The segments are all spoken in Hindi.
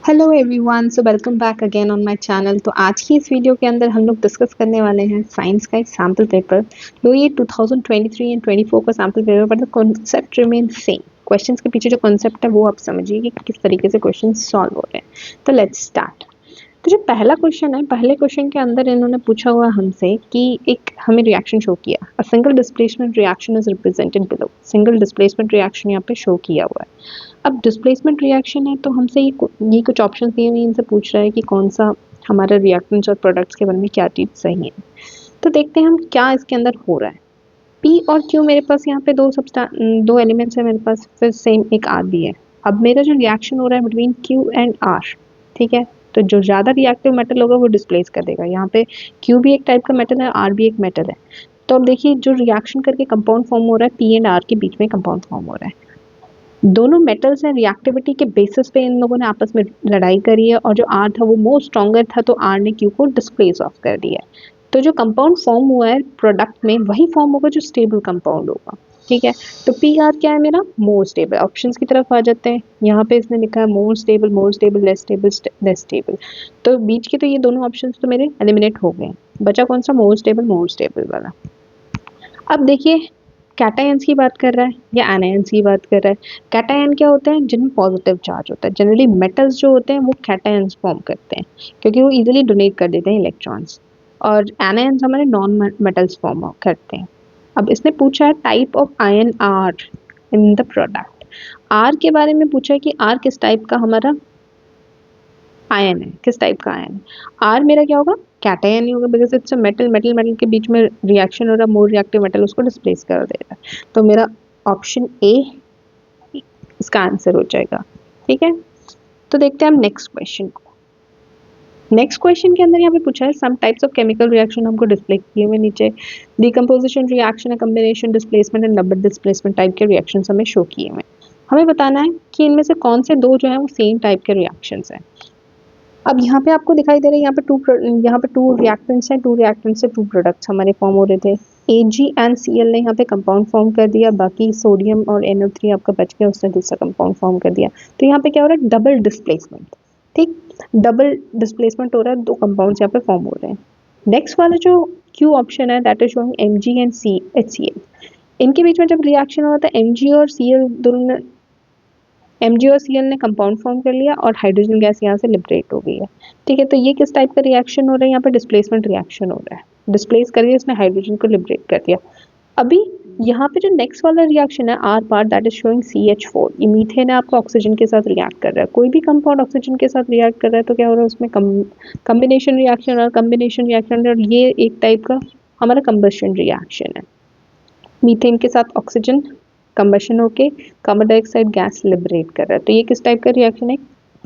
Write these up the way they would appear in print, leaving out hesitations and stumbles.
Hello everyone, so welcome back again on my channel. तो आज की इस वीडियो के अंदर हम लोग डिस्कस करने वाले हैं साइंस का एक सैम्पल पेपर। तो ये 2023 एंड 24 का sample paper, but the concept remain same. Questions के पीछे जो कॉन्सेप्ट है वो आप समझिए कि किस तरीके से क्वेश्चन सॉल्व हो रहे हैं। तो लेट्स स्टार्ट। तो जो पहला क्वेश्चन है, पहले क्वेश्चन के अंदर इन्होंने पूछा हुआ हमसे कि एक हमें रिएक्शन शो किया, a single displacement reaction is represented below. Single displacement reaction यहाँ पे शो किया हुआ है। अब डिस्प्लेसमेंट रिएक्शन है तो हमसे ये कुछ ऑप्शन दिए हुए, इनसे पूछ रहा है कि कौन सा हमारा रिएक्टेंट्स और प्रोडक्ट्स के बारे में क्या चीज़ सही है। तो देखते हैं हम क्या इसके अंदर हो रहा है। पी और क्यू मेरे पास यहाँ पे दो एलिमेंट्स है मेरे पास, फिर सेम एक आर भी है। अब मेरा जो रिएक्शन हो रहा है बिटवीन क्यू एंड आर, ठीक है। तो जो ज़्यादा रिएक्टिव मेटल होगा वो डिस्प्लेस कर देगा। यहाँ पे क्यू भी एक टाइप का मेटल है, आर भी एक मेटल है। तो अब देखिए जो रिएक्शन करके कंपाउंड फॉर्म हो रहा है, पी एंड आर के बीच में कंपाउंड फॉर्म हो रहा है। दोनों मेटल्स हैं, रिएक्टिविटी के बेसिस पे इन लोगों ने आपस में लड़ाई करी है, और जो आर था वो मोर स्ट्रॉन्गर था, तो आर ने क्यू को डिस्प्लेस ऑफ कर दिया है। तो जो कंपाउंड फॉर्म हुआ है प्रोडक्ट में वही फॉर्म होगा जो स्टेबल कंपाउंड होगा, ठीक है। तो पी आर क्या है मेरा, मोर स्टेबल। ऑप्शंस की तरफ आ जाते हैं। यहाँ पे इसने लिखा है more stable, less stable, less stable. तो बीच के तो ये दोनों ऑप्शंस तो मेरे एलिमिनेट हो गए। बचा कौन सा, मोर स्टेबल वाला। अब देखिए कैटायंस की बात कर रहा है या एनायंस की बात कर रहा है। कैटायन क्या होते हैं, जिनमें पॉजिटिव चार्ज होता है। जनरली मेटल्स जो होते हैं वो कैटायंस फॉर्म करते हैं क्योंकि वो इजीली डोनेट कर देते हैं इलेक्ट्रॉन्स। और एनायंस हमारे नॉन मेटल्स फॉर्म करते हैं। अब इसने पूछा है type of ion are in the product. R के बारे में पूछा है कि आर किस टाइप का हमारा आयन है, किस टाइप का आयन है। आर मेरा क्या होगा, कैटायन ही होगा, because it's a metal. Metal metal के बीच में रिएक्शन हो रहा है, मोर रिएक्टिव मेटल उसको डिस्प्लेस कर देगा। तो मेरा ऑप्शन ए इसका आंसर हो जाएगा, ठीक है। तो देखते हैं हम नेक्स्ट क्वेश्चन को। नेक्स्ट क्वेश्चन के अंदर यहाँ पे पूछा है some types of chemical reaction, हमको डिस्प्ले किए हुए नीचे। Decomposition reaction, combination, displacement and double displacement type के रिएक्शंस हमें शो किए हुए। हमें बताना है कि इनमें से कौन से दो जो है वो सेम टाइप के रिएक्शंस हैं। अब यहाँ पे आपको दिखाई दे रहा है, यहाँ पे टू रिएक्टेंट्स हैं, टू रिएक्टेंट्स से टू प्रोडक्ट्स हमारे फॉर्म हो रहे थे। AgNCl ने यहाँ पे कंपाउंड फॉर्म कर दिया, बाकी सोडियम और NO3 आपका बच गया, उसने दूसरा कंपाउंड फॉर्म कर दिया। तो यहाँ पे क्या हो रहा है, डबल डिस्प्लेसमेंट, ठीक। डबल डिस्प्लेसमेंट हो रहा है, दो कंपाउंड्स यहाँ पे फॉर्म हो रहे हैं। नेक्स्ट वाला जो क्यू ऑप्शन है that is showing Mg and HCl। इनके बीच में जब रिएक्शन हुआ था Mg और Cl दोनों ने, Mg और Cl ने कंपाउंड फॉर्म कर लिया और हाइड्रोजन गैस यहाँ से लिबरेट हो गई है, ठीक है। तो ये किस टाइप का रिएक्शन हो रहा है, यहाँ पे डिस्प्लेसमेंट रिएक्शन हो रहा है। डिस्प्लेस कर दिया, इसने हाइड्रोजन को लिबरेट कर दिया। अभी यहाँ पे जो नेक्स्ट वाला रिएक्शन है R part that is showing CH4। ये मीथेन है, आपका ऑक्सीजन के साथ रिएक्ट कर रहा है। कोई भी कंपाउंड ऑक्सीजन के साथ रिएक्ट कर रहा है तो क्या हो रहा है उसमें कम्बिनेशन रिएक्शन, और कम्बिनेशन रिएक्शन, और ये एक टाइप का हमारा कंबशन रिएक्शन है। मीथेन के साथ ऑक्सीजन कंबशन होके कार्बन डाइऑक्साइड गैस लिबरेट कर रहा है। तो ये किस टाइप का रिएक्शन है,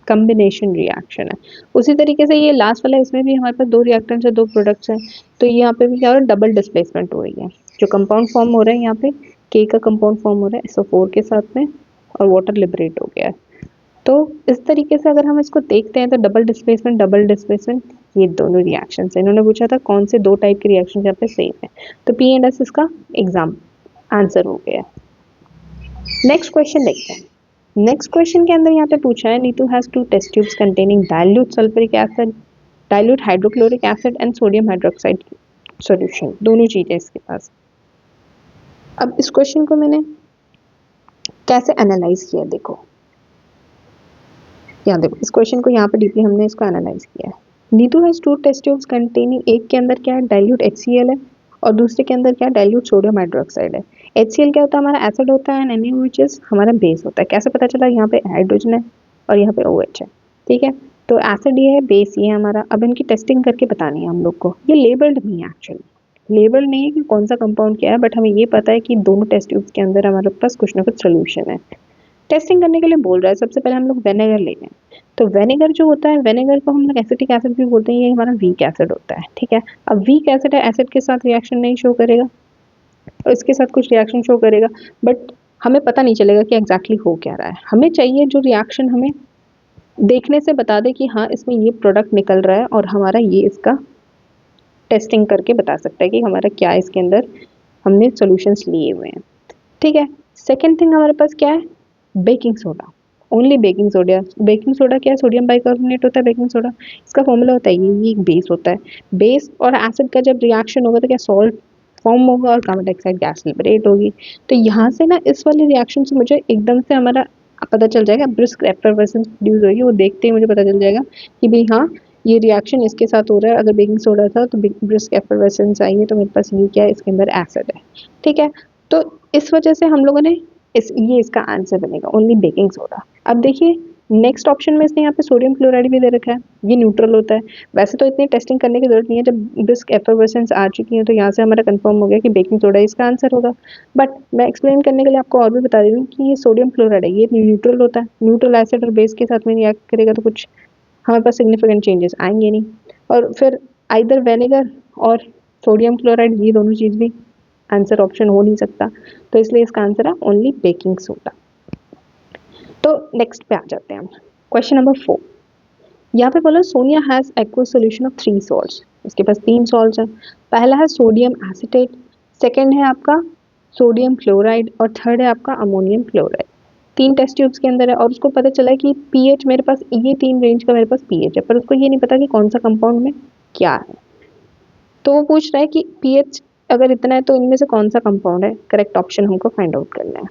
कम्बिनेशन रिएक्शन है। उसी तरीके से ये लास्ट वाला, इसमें भी हमारे पास दो रिएक्टेंट्स है, दो प्रोडक्ट्स हैं। तो यहाँ पे भी क्या हो रहा है, डबल डिस्प्लेसमेंट हो रही है। जो कंपाउंड फॉर्म हो रहा है यहाँ पे के का कंपाउंड फॉर्म हो रहा है SO4 के साथ में, और वाटर लिबरेट हो गया है। तो इस तरीके से अगर हम इसको देखते हैं तो डबल डिस्प्लेसमेंट ये दोनों रिएक्शन है। इन्होंने पूछा था कौन से दो टाइप के रिएक्शन यहाँ पे सेम है, तो पी एंड एस इसका एग्जाम आंसर हो गया। नेक्स्ट क्वेश्चन देखते हैं। नेक्स्ट क्वेश्चन के अंदर यहाँ पे पूछा है Neetu has two test tubes containing dilute sulphuric acid, dilute hydrochloric acid and sodium hydroxide solution. दोनों चीजें इसके पास। अब इस क्वेश्चन को मैंने कैसे एनालाइज किया, देखो यहाँ देखो, इस क्वेश्चन को यहाँ पे डीपली हमने इसको एनालाइज किया है। Neetu has two test tubes containing, एक के अंदर क्या है, डाइल्यूट HCl है, और दूसरे के अंदर क्या है, डाइल्यूट सोडियम हाइड्रोक्साइड है। HCl क्या होता है, हमारा एसिड होता है, एंड NaOH हमारा बेस होता है। कैसे पता चला, यहाँ पे हाइड्रोजन है और यहाँ पे OH है, ठीक है। तो एसिड ये है, बेस ये है हमारा। अब इनकी टेस्टिंग करके बतानी है हम लोग को। ये लेबल्ड नहीं है एक्चुअली, लेबल नहीं है कि कौन सा कंपाउंड क्या है, बट हमें ये पता है कि दोनों टेस्ट ट्यूब्स के अंदर हमारे पास कुछ ना कुछ सोल्यूशन है। टेस्टिंग करने के लिए बोल रहा है, सबसे पहले हम लोग वेनेगर ले लें। तो वेनेगर जो होता है, वेनेगर को हम लोग एसिटिक एसिड भी बोलते हैं, ये हमारा वीक एसिड होता है, ठीक है। अब वीक एसिड है, एसिड के साथ रिएक्शन नहीं शो करेगा, और इसके साथ कुछ रिएक्शन शो करेगा, बट हमें पता नहीं चलेगा कि एग्जैक्टली हो क्या रहा है। हमें चाहिए जो रिएक्शन हमें देखने से बता दे कि हाँ इसमें ये प्रोडक्ट निकल रहा है, और हमारा ये इसका टेस्टिंग करके बता सकता है कि हमारा क्या इसके अंदर हमने सॉल्यूशंस लिए हुए हैं, ठीक है। सेकेंड थिंग हमारे पास क्या है, baking soda. Only baking soda. Baking soda क्या है? सोडियम बाइकार्बोनेट होता है बेकिंग सोडा। इसका फॉर्मूला होता है ये एक बेस होता है। बेस और एसिड का जब रिएक्शन होगा तो क्या सॉल्ट फॉर्म होगा और कार्बन डाइऑक्साइड गैस लिबरेट होगी। तो यहाँ से ना इस वाले रिएक्शन से मुझे एकदम से हमारा पता चल जाएगा, ब्रिस्क एफरवेसेंस प्रोड्यूस होगी। वो देखते ही मुझे पता चल जाएगा कि भाई हाँ ये रिएक्शन इसके साथ हो रहा है। अगर बेकिंग सोडा था तो ब्रिस्क एफरवेसेंस आई है, तो मेरे पास ये क्या है, इसके अंदर एसिड है। ठीक है, तो इस वजह से हम लोगों ने ये इसका आंसर बनेगा ओनली बेकिंग सोडा। अब देखिए नेक्स्ट ऑप्शन में इसने यहाँ पे सोडियम क्लोराइड भी दे रखा है, ये न्यूट्रल होता है। वैसे तो इतनी टेस्टिंग करने की जरूरत नहीं है, जब ब्रिस्क एफरवेसेंस आ चुकी है तो यहाँ से हमारा कंफर्म हो गया कि बेकिंग सोडा इसका आंसर होगा। बट मैं एक्सप्लेन करने के लिए आपको और भी बता रही हूँ कि ये सोडियम क्लोराइड है, ये न्यूट्रल होता है। न्यूट्रल एसिड और बेस के साथ में रिएक्ट करेगा तो कुछ हमारे पास सिग्निफिकेंट चेंजेस आएंगे नहीं। और फिर आइदर विनेगर और सोडियम क्लोराइड, ये दोनों चीज़ भी आंसर ऑप्शन हो नहीं सकता, तो इसलिए इसका आंसर है ओनली बेकिंग सोडा। तो नेक्स्ट पे आ जाते हैं हम, क्वेश्चन नंबर 4। यहाँ पे बोला Sonia has aqueous solution of 3 salts. उसके पास 3 सॉल्ट्स हैं। पहला है सोडियम एसिटेट, सेकंड है आपका सोडियम क्लोराइड और थर्ड है आपका अमोनियम क्लोराइड। 3 टेस्ट ट्यूब्स के अंदर है और उसको पता चला कि पीएच मेरे पास ये 3 रेंज का मेरे पास पीएच है, पर उसको ये नहीं पता कि कौन सा कंपाउंड में क्या है। तो वो पूछ रहा है कि पीएच अगर इतना है तो इनमें से कौन सा कंपाउंड है। करेक्ट ऑप्शन हमको फाइंड आउट करना है,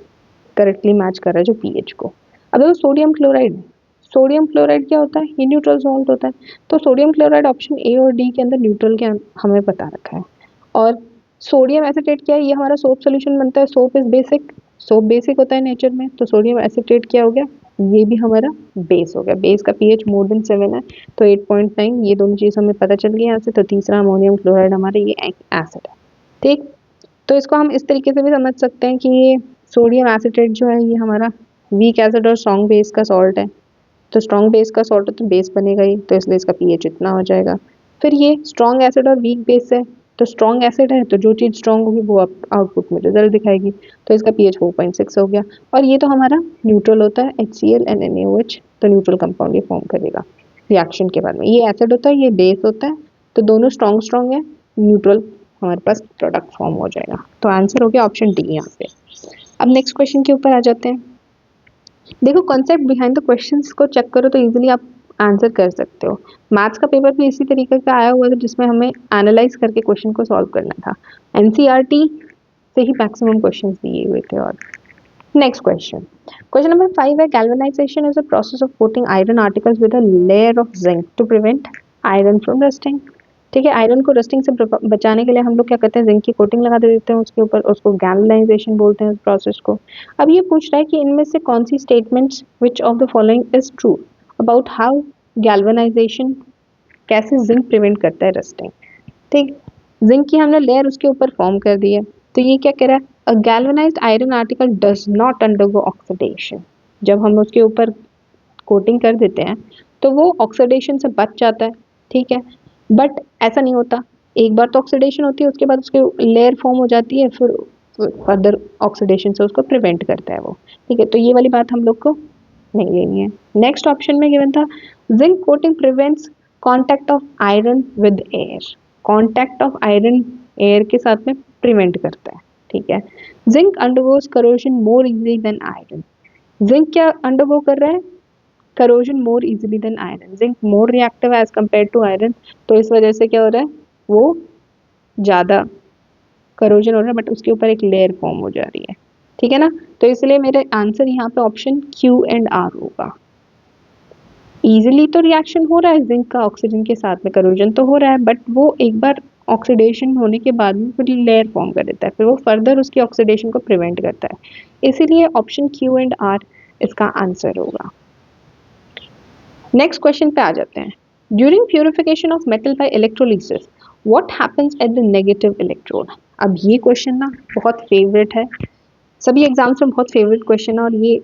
करेक्टली मैच कर रहा है जो पीएच को। अब देखो सोडियम क्लोराइड, सोडियम क्लोराइड क्या होता है? ये न्यूट्रल सॉल्ट होता है। तो सोडियम क्लोराइड ऑप्शन ए और डी के अंदर न्यूट्रल के हमें बता रखा है। और सोडियम एसिटेट क्या है? ये हमारा सोप सोल्यूशन बनता है। Soap is basic, soap basic होता है नेचर में, तो सोडियम एसिटेट क्या हो गया? ये भी हमारा बेस हो गया। बेस का पीएच मोर देन 7 है तो 8.9, ये दोनों चीज़ हमें पता चल गई यहाँ से। तो तीसरा अमोनियम क्लोराइड हमारे ये एसिड है। ठीक, तो इसको हम इस तरीके से भी समझ सकते हैं कि ये सोडियम एसिटेट जो है ये हमारा वीक एसिड और स्ट्रॉन्ग बेस का सॉल्ट है। तो स्ट्रॉन्ग बेस का सॉल्ट है तो बेस बनेगा ही, तो इसलिए इसका पीएच इतना हो जाएगा। फिर ये स्ट्रॉन्ग एसिड और वीक बेस है, तो स्ट्रॉन्ग एसिड है तो जो चीज़ स्ट्रॉन्ग होगी वो आउटपुट में रिजल्ट दिखाएगी, तो इसका पीएच 4.6 हो गया। और ये तो हमारा न्यूट्रल होता है, HCl and NaOH, तो न्यूट्रल कंपाउंड ये फॉर्म करेगा रिएक्शन के बाद में। ये एसिड होता है, ये बेस होता है, तो दोनों स्ट्रॉन्ग स्ट्रॉन्ग है, न्यूट्रल हमारे पास प्रोडक्ट फॉर्म हो जाएगा। तो आंसर हो गया ऑप्शन डी यहाँ पे। अब नेक्स्ट क्वेश्चन के ऊपर आ जाते हैं। देखो कॉन्सेप्ट बिहाइंड द क्वेश्चंस को चेक करो तो इजीली आप आंसर कर सकते हो। मैथ्स का पेपर भी इसी तरीके का आया हुआ था जिसमें हमें एनालाइज करके क्वेश्चन को सॉल्व करना था। एनसीईआरटी से ही मैक्सिमम क्वेश्चंस दिए हुए थे। और नेक्स्ट क्वेश्चन, क्वेश्चन नंबर 5 है galvanisation is a process of coating iron articles with a layer of zinc to prevent iron from rusting. ठीक है, आयरन को रस्टिंग से बचाने के लिए हम लोग क्या करते हैं, जिंक की कोटिंग लगा देते हैं उसके ऊपर, उसको गैल्वेनाइजेशन बोलते हैं उस प्रोसेस को। अब ये पूछ रहा है कि इनमें से कौन सी statements which of the following is true about how galvanisation, कैसे जिंक प्रिवेंट करता है रस्टिंग। ठीक, जिंक की हमने लेयर उसके ऊपर फॉर्म कर दी है, तो ये क्या कह रहा है, a galvanised iron article does not undergo oxidation. जब हम उसके ऊपर कोटिंग कर देते हैं तो वो ऑक्सीडेशन से बच जाता है। ठीक है, बट ऐसा नहीं होता, एक बार तो ऑक्सीडेशन होती है उसके बाद उसके लेयर फॉर्म हो जाती है, फिर फर्दर ऑक्सीडेशन से उसको प्रिवेंट करता है वो। ठीक है, तो ये वाली बात हम लोग को नहीं लेनी है। नेक्स्ट ऑप्शन में गिवन था zinc coating prevents contact of iron with air. Contact of iron air के साथ में प्रिवेंट करता है। ठीक है, zinc undergoes corrosion more easily than iron. Zinc क्या अंडरगो कर रहा है, corrosion more easily than iron. Zinc more reactive as compare to iron, तो इस वजह से क्या हो रहा है, वो ज़्यादा करोजन हो रहा है, बट उसके ऊपर एक लेयर फॉर्म हो जा रही है। ठीक है ना, तो इसलिए मेरे आंसर यहाँ पे ऑप्शन क्यू एंड आर होगा। इजीली तो रिएक्शन हो रहा है जिंक का ऑक्सीजन के साथ में, करोजन तो हो रहा है, बट वो एक बार ऑक्सीडेशन होने के बाद में फिर लेयर फॉर्म कर देता है, फिर वो फर्दर उसकी ऑक्सीडेशन को प्रिवेंट करता है। इसीलिए ऑप्शन क्यू एंड आर इसका आंसर होगा। नेक्स्ट क्वेश्चन पे आ जाते हैं। During purification of metal by electrolysis what happens at the negative electrode. अब ये क्वेश्चन ना बहुत फेवरेट है, सभी एग्जाम्स में बहुत फेवरेट क्वेश्चन है, और ये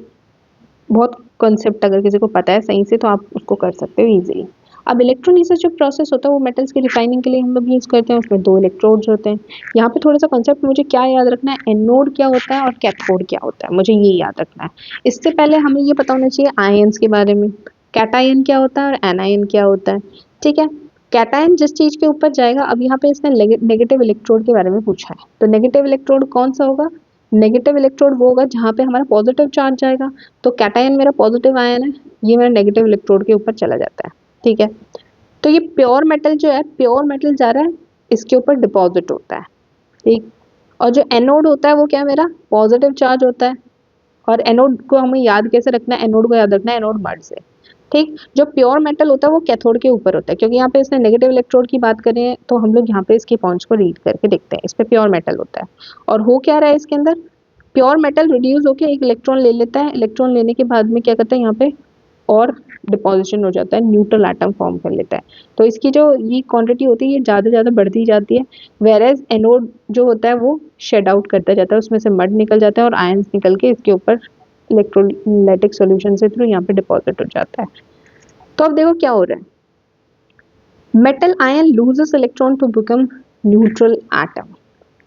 बहुत कॉन्सेप्ट अगर किसी को पता है सही से तो आप उसको कर सकते हो इजीली। अब इलेक्ट्रोलिसिस जो प्रोसेस होता है वो मेटल्स की रिफाइनिंग के लिए हम लोग यूज़ करते हैं, उसमें 2 इलेक्ट्रोड्स होते हैं। यहाँ पे थोड़ा सा कॉन्सेप्ट मुझे क्या याद रखना है, एनोड क्या होता है और कैथोड क्या होता है, मुझे ये याद रखना है। इससे पहले हमें ये पता होना चाहिए आयंस के बारे में, कैटायन क्या होता है और एनायन क्या होता है। ठीक है, कैटायन जिस चीज़ के ऊपर जाएगा, अब यहाँ पे इसने नेगेटिव इलेक्ट्रोड के बारे में पूछा है, तो नेगेटिव इलेक्ट्रोड कौन सा होगा, नेगेटिव इलेक्ट्रोड वो होगा जहाँ पे हमारा पॉजिटिव चार्ज जाएगा, तो कैटायन मेरा पॉजिटिव आयन है, ये मेरा नेगेटिव इलेक्ट्रोड के ऊपर चला जाता है। ठीक है, तो ये प्योर मेटल जो है, प्योर मेटल जा रहा है इसके ऊपर डिपॉजिट होता है। ठीक, और जो एनोड होता है वो क्या है, मेरा पॉजिटिव चार्ज होता है। और एनोड को हमें याद कैसे रखना है, एनोड को याद रखना है एनोड मड से। ठीक, जो प्योर मेटल होता है वो कैथोड के ऊपर होता है, क्योंकि यहाँ पे इसने नेगेटिव इलेक्ट्रोड की बात करें तो हम लोग यहाँ पे इसकी पॉइंट्स को रीड करके देखते हैं, इस पे प्योर मेटल होता है। और हो क्या रहा है इसके अंदर, प्योर मेटल रिड्यूस होकर एक इलेक्ट्रॉन ले लेता है, इलेक्ट्रॉन लेने के बाद में क्या करता है यहाँ पे और डिपोजिशन हो जाता है, न्यूट्रल एटम फॉर्म कर लेता है। तो इसकी जो ये क्वांटिटी होती है ये ज़्यादा ज़्यादा बढ़ती जाती है, वेरेज एनोड जो होता है वो शेड आउट करता जाता है, उसमें से मड निकल जाता है और आयंस निकल के इसके ऊपर इलेक्ट्रोलाइटिक सॉल्यूशन से थ्रू यहाँ पे डिपॉजिट हो जाता है। तो अब देखो क्या हो रहा है, metal ion loses electron to become neutral atom.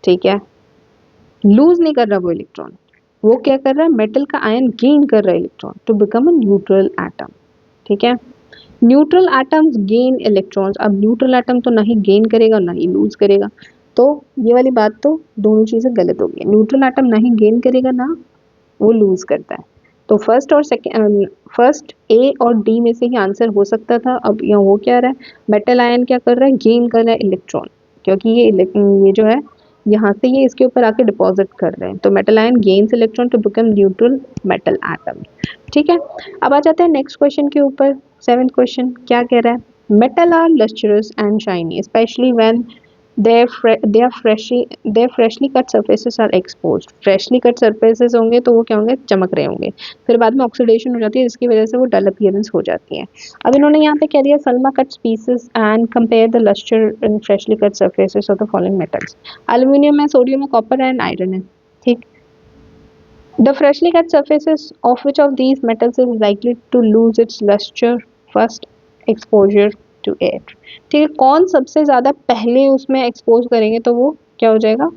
ठीक है, लूज नहीं कर रहा वो इलेक्ट्रॉन, वो क्या कर रहा है, मेटल का आयन गेन कर रहा है electron to become a neutral atom. ठीक है, न्यूट्रल एटम्स गेन इलेक्ट्रॉन्स। अब न्यूट्रल एटम तो ना ही गेन करेगा ना ही लूज करेगा, तो ये वाली बात तो दोनों चीज़ें गलत हो गई। न्यूट्रल एटम ना ही गेन करेगा ना वो लूज करता है। तो फर्स्ट और सेकेंड, फर्स्ट ए और डी में से ही आंसर हो सकता था। अब यहाँ हो क्या रहा है, मेटल आयन क्या कर रहा है, गेन कर रहा है इलेक्ट्रॉन, क्योंकि ये जो है यहाँ से ये इसके ऊपर आके डिपॉजिट कर रहे हैं, तो metal ion gains electron to become neutral metal atom. ठीक है, अब आ जाते हैं नेक्स्ट क्वेश्चन के ऊपर। सेवेंथ क्वेश्चन क्या कह रहा है, metal are lustrous and shiny specially when their freshly cut surfaces are exposed। freshly cut surfaces होंगे तो वो क्या होंगे, चमक रहे होंगे, फिर बाद में ऑक्सीडेशन हो जाती है जिसकी वजह से वो डल अपीयरेंस हो जाती है। अब इन्होंने यहाँ पे कह दिया सल्मा cut pieces and compare the lustre in freshly cut surfaces of the following metals. Aluminium है, सोडियम है, कॉपर है एंड आयरन है। ठीक, the freshly cut surfaces of which of these metals is likely to lose its luster first exposure to air। ठीक है, कौन सबसे ज़्यादा पहले उसमें एक्सपोज करेंगे तो वो क्या हो जाएगा,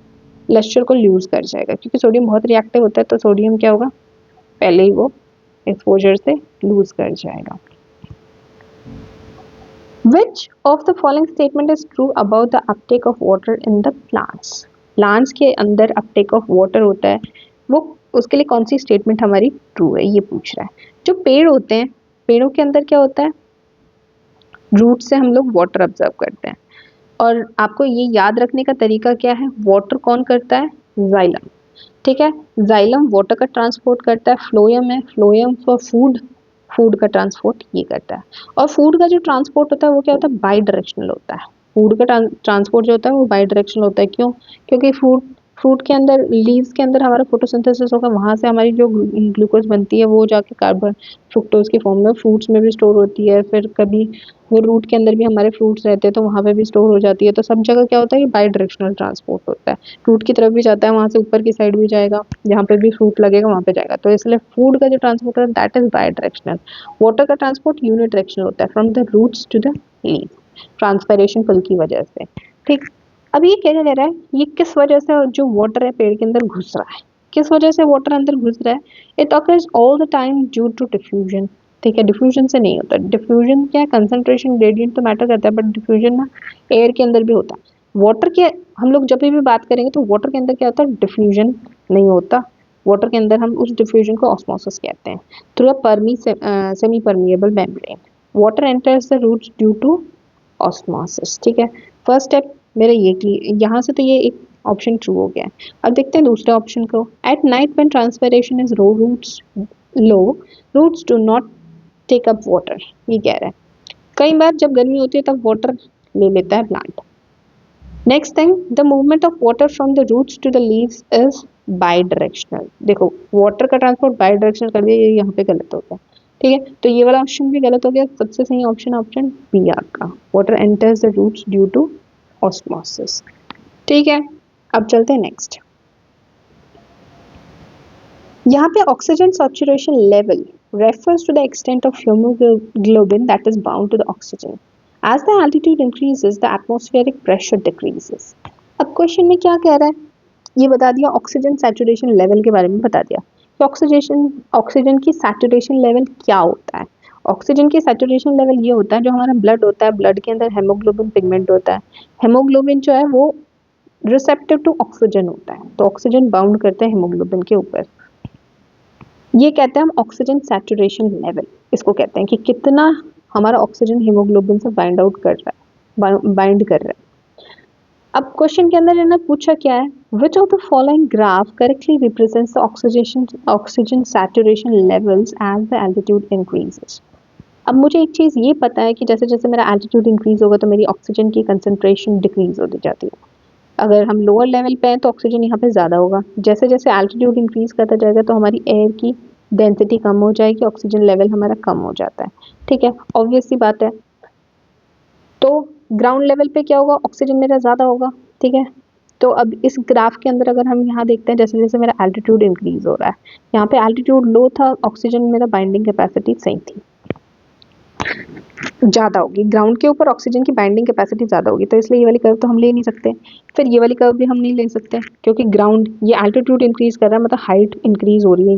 लस्टर को लूज कर जाएगा, क्योंकि सोडियम बहुत रिएक्टिव होता है, तो सोडियम क्या होगा, पहले ही वो एक्सपोजर से लूज कर जाएगा। Which of the following statement is true about the uptake of water in the plants? Plants के अंदर अपटेक ऑफ वाटर होता है, वो उसके लिए कौन सी स्टेटमेंट हमारी ट्रू है ये पूछ रहा है। जो पेड़ होते हैं, पेड़ों के अंदर क्या होता है, रूट से हम लोग वाटर ऑब्जर्व करते हैं, और आपको ये याद रखने का तरीका क्या है, वाटर कौन करता है, जाइलम। ठीक है, जाइलम वाटर का ट्रांसपोर्ट करता है, फ्लोएम है, फ्लोएम फॉर फूड, फूड का ट्रांसपोर्ट ये करता है। और फूड का जो ट्रांसपोर्ट होता है वो क्या होता है, बाई डायरेक्शनल होता है। फूड का ट्रांसपोर्ट जो होता है वो बाई डायरेक्शनल होता है, क्यों, क्योंकि फ्रूट के अंदर, लीव्स के अंदर हमारा फोटोसिंथेसिस होगा, वहाँ से हमारी जो ग्लूकोज बनती है वो जाके कार्बन फ्रुक्टोज की फॉर्म में फ्रूट्स में भी स्टोर होती है, फिर कभी वो रूट के अंदर भी हमारे फ्रूट्स रहते हैं तो वहाँ पे भी स्टोर हो जाती है। तो सब जगह क्या होता है, ये बाई डायरेक्शनल ट्रांसपोर्ट होता है, रूट की तरफ भी जाता है, वहाँ से ऊपर की साइड भी जाएगा, जहाँ पे भी फ्रूट लगेगा वहाँ पे जाएगा। तो इसलिए फूड का जो ट्रांसपोर्ट है दैट इज बाई डायरेक्शनल। वाटर का ट्रांसपोर्ट यूनिडायरेक्शनल होता है, from the roots to the leave, transpiration pull की वजह से। ठीक, अब ये क्या कह रहा है, ये किस वजह से जो वाटर है पेड़ के अंदर घुस रहा है, किस वजह से वाटर अंदर घुस रहा है, it occurs all the time due to diffusion. ठीक है, डिफ्यूजन से नहीं होता, डिफ्यूजन क्या है, कंसंट्रेशन ग्रेडियंट तो मैटर करता है, बट डिफ्यूजन ना एयर के अंदर भी होता है। वाटर के हम लोग जब भी बात करेंगे तो वाटर के अंदर क्या होता है, डिफ्यूजन नहीं होता, वाटर के अंदर हम उस डिफ्यूजन को ऑस्मोसिस कहते हैं, through a semi permeable membrane water enters the roots due to osmosis. ठीक है, फर्स्ट स्टेप मेरा ये कि यहाँ से तो ये एक ऑप्शन ट्रू हो गया है। अब देखते हैं दूसरे ऑप्शन को, at night when transpiration is low roots low roots do not take up water, ये कह रहा है कई बार जब गर्मी होती है तब वाटर ले लेता है plant. Next thing, the movement of water from the roots to the leaves is by directional. देखो वाटर का ट्रांसपोर्ट बाई डायरेक्शनल कर दिया, ये यहाँ पे गलत हो गया। ठीक है, तो ये वाला ऑप्शन भी गलत हो गया, सबसे सही ऑप्शन बी आपका, water enters the roots due to osmosis. ठीक है, अब चलते हैं नेक्स्ट। यहाँ पे oxygen saturation level refers to the extent of hemoglobin that is bound to the oxygen. As the altitude increases, the atmospheric pressure decreases. अब क्वेश्चन में क्या कह रहा है, ये बता दिया, ऑक्सीजन सैचुरेशन लेवल के बारे में बता दिया कि ऑक्सीजन की सैचुरेशन लेवल क्या होता है। ऑक्सीजन की सैचुरेशन लेवल ये होता है, जो हमारा ब्लड होता है, ब्लड के अंदर हेमोग्लोबिन पिगमेंट होता है। हेमोग्लोबिन जो है वो रिसेप्टिव टू ऑक्सीजन होता है, तो ऑक्सीजन बाउंड करते हैं हीमोग्लोबिन के ऊपर। ये कहते हैं हम ऑक्सीजन सैचुरेशन लेवल, इसको कहते हैं कि कितना हमारा ऑक्सीजन हीमोग्लोबिन से बाइंड आउट कर रहा है, बाइंड कर रहा है। अब क्वेश्चन के अंदर इन्होंने पूछा क्या है, which of the following graph correctly represents the oxygen saturation levels as the altitude increases. अब मुझे एक चीज़ ये पता है कि जैसे जैसे मेरा एल्टीट्यूड इंक्रीज होगा तो मेरी ऑक्सीजन की कंसंट्रेशन डिक्रीज होती जाती है। अगर हम लोअर लेवल पे हैं तो ऑक्सीजन यहाँ पे ज़्यादा होगा, जैसे जैसे एल्टीट्यूड इंक्रीज करता जाएगा तो हमारी एयर की डेंसिटी कम हो जाएगी, ऑक्सीजन लेवल हमारा कम हो जाता है। ठीक है, ऑब्वियस सी बात है। तो ग्राउंड लेवल पे क्या होगा, ऑक्सीजन मेरा ज़्यादा होगा। ठीक है, तो अब इस ग्राफ के अंदर अगर हम यहाँ देखते हैं जैसे जैसे मेरा एल्टीट्यूड इंक्रीज हो रहा है, यहाँ पे एल्टीट्यूड लो था, ऑक्सीजन मेरा बाइंडिंग कैपेसिटी सही थी, ज़्यादा होगी, ग्राउंड के ऊपर ऑक्सीजन की बाइंडिंग कैपेसिटी ज़्यादा होगी, तो इसलिए ये वाली कर्व तो हम ले नहीं सकते। फिर ये वाली कर्व भी हम नहीं ले सकते क्योंकि ग्राउंड ये एल्टीट्यूड इंक्रीज कर रहा है, मतलब हाइट इंक्रीज हो रही है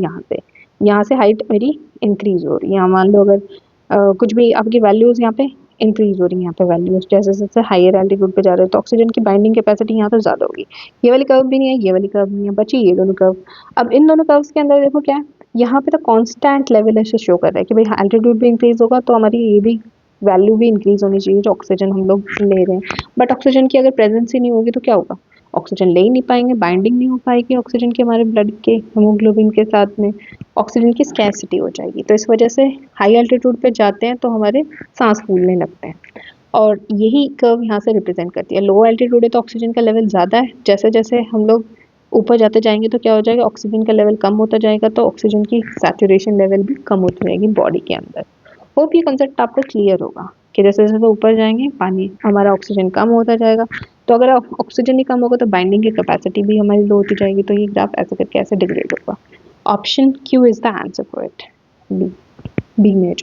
यहाँ से हाइट मेरी इंक्रीज हो रही है। मान लो अगर कुछ भी आपकी वैल्यूज़ यहाँ पे इंक्रीज हो रही है, यहाँ पे वैल्यूज जैसे जैसे हायर एल्टीट्यूड पे जा रहे हो तो ऑक्सीजन की बाइंडिंग कैपेसिटी यहाँ पे ज़्यादा होगी। ये वाली कर्व भी नहीं है, ये वाली कर्व नहीं है, बची ये दोनों कर्व। अब इन दोनों कर्व्स के अंदर देखो क्या है, यहाँ पे तो कांस्टेंट लेवल ऐसे शो कर रहा है कि भाई एल्टीट्यूड भी इंक्रीज होगा तो हमारी ये भी वैल्यू भी इंक्रीज होनी चाहिए जो ऑक्सीजन हम लोग ले रहे हैं। बट ऑक्सीजन की अगर प्रेजेंस ही नहीं होगी तो क्या होगा, ऑक्सीजन ले ही नहीं पाएंगे, बाइंडिंग नहीं हो पाएगी ऑक्सीजन के हमारे ब्लड के हीमोग्लोबिन के साथ में, ऑक्सीजन की स्कैसिटी हो जाएगी। तो इस वजह से हाई एल्टीट्यूड पे जाते हैं तो हमारे सांस फूलने लगते हैं, और यही कर्व यहाँ से रिप्रेजेंट करती है। लो एल्टीट्यूड है तो ऑक्सीजन का लेवल ज़्यादा है, जैसे जैसे हम लोग ऊपर जाते जाएंगे तो क्या हो जाएगा, ऑक्सीजन का लेवल कम होता जाएगा, तो ऑक्सीजन की सैचुरेशन लेवल भी कम होती जाएगी बॉडी के अंदर। होप ये कंसेप्ट आपको क्लियर होगा कि जैसे जैसे ऊपर जाएंगे पानी हमारा ऑक्सीजन कम होता जाएगा, तो अगर ऑक्सीजन ही कम होगा तो बाइंडिंग की कैपेसिटी भी हमारी लो होती जाएगी, तो ये ग्राफ ऐसे करके ऐसे डिग्रेड होगा। Option Q is the answer for it, B में।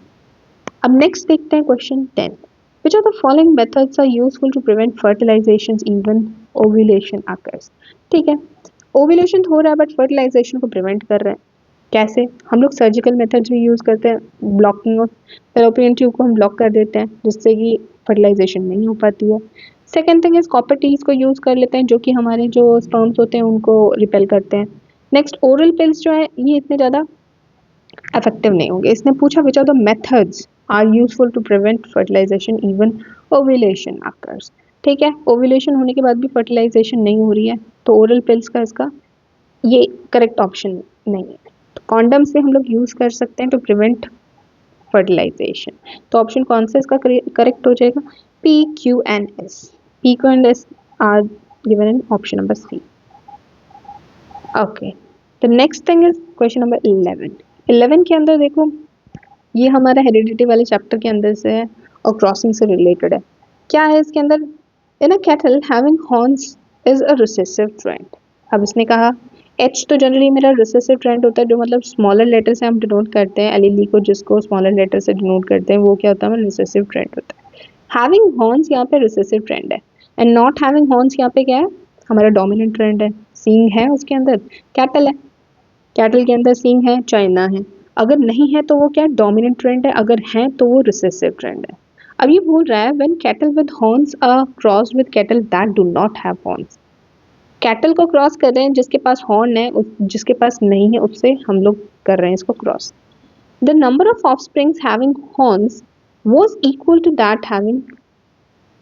अब नेक्स्ट देखते हैं question 10, which of the following methods are useful to prevent fertilizations even ovulation occurs। ठीक है, ओव्यूलेशन हो रहा है बट फर्टिलाइजेशन को प्रिवेंट कर रहे हैं, कैसे, हम लोग सर्जिकल मेथड्स भी यूज़ करते हैं, ब्लॉकिंग ऑफ फैलोपियन ट्यूब को हम ब्लॉक कर देते हैं जिससे कि फर्टिलाइजेशन नहीं हो पाती है। Second thing is copper Ts को यूज़ कर लेते हैं जो कि हमारे जो स्पर्म्स होते हैं उनको रिपेल करते हैं। नेक्स्ट ओरल पिल्स जो है ये इतने ज़्यादा इफेक्टिव नहीं होंगे। इसने पूछा which are the methods are useful to prevent fertilisation even ovulation occurs. ठीक है, ओव्यूलेशन होने के बाद भी फर्टिलाइजेशन नहीं हो रही है तो ओरल पिल्स का इसका ये करेक्ट ऑप्शन नहीं है। तो कॉन्डम से हम लोग यूज़ कर सकते हैं टू प्रिवेंट फर्टिलाइजेशन, तो ऑप्शन कौन सा इसका करेक्ट हो जाएगा, P Q and S. P Q and S are given in option number C. Okay, the next thing is question number 11। 11 के अंदर देखो ये हमारा हेरिडिटी वाले चैप्टर के अंदर से है और क्रॉसिंग से रिलेटेड है। क्या है इसके अंदर, in a cattle having horns is a recessive trend. अब इसने कहा एच तो जनरली मेरा रिसेसिव ट्रेंड होता है, जो मतलब स्मॉलर लेटर से हम डिनोट करते हैं, एलिली को जिसको स्मॉलर लेटर से डिनोट करते हैं वो क्या होता है, रिसेसिव ट्रेंड होता है। हैविंग हॉर्न्स यहाँ पे रिसेसिव ट्रेंड है, एंड नॉट हैविंग हॉर्न्स यहाँ पे क्या है, हमारा डोमिनेंट ट्रेंड है। सींग है उसके अंदर, कैटल है, कैटल के अंदर सींग है, चाइना है। अगर नहीं है तो वो क्या डोमिनेंट ट्रेंड है, अगर है तो वो रिसेसिव ट्रेंड है। अब ये बोल रहा है when cattle with horns are cross with cattle that do not have horns. Cattle को क्रॉस कर रहे हैं जिसके पास हॉर्न है, जिसके पास नहीं है उससे हम लोग कर रहे हैं इसको cross. The number of offsprings having horns was equal to that having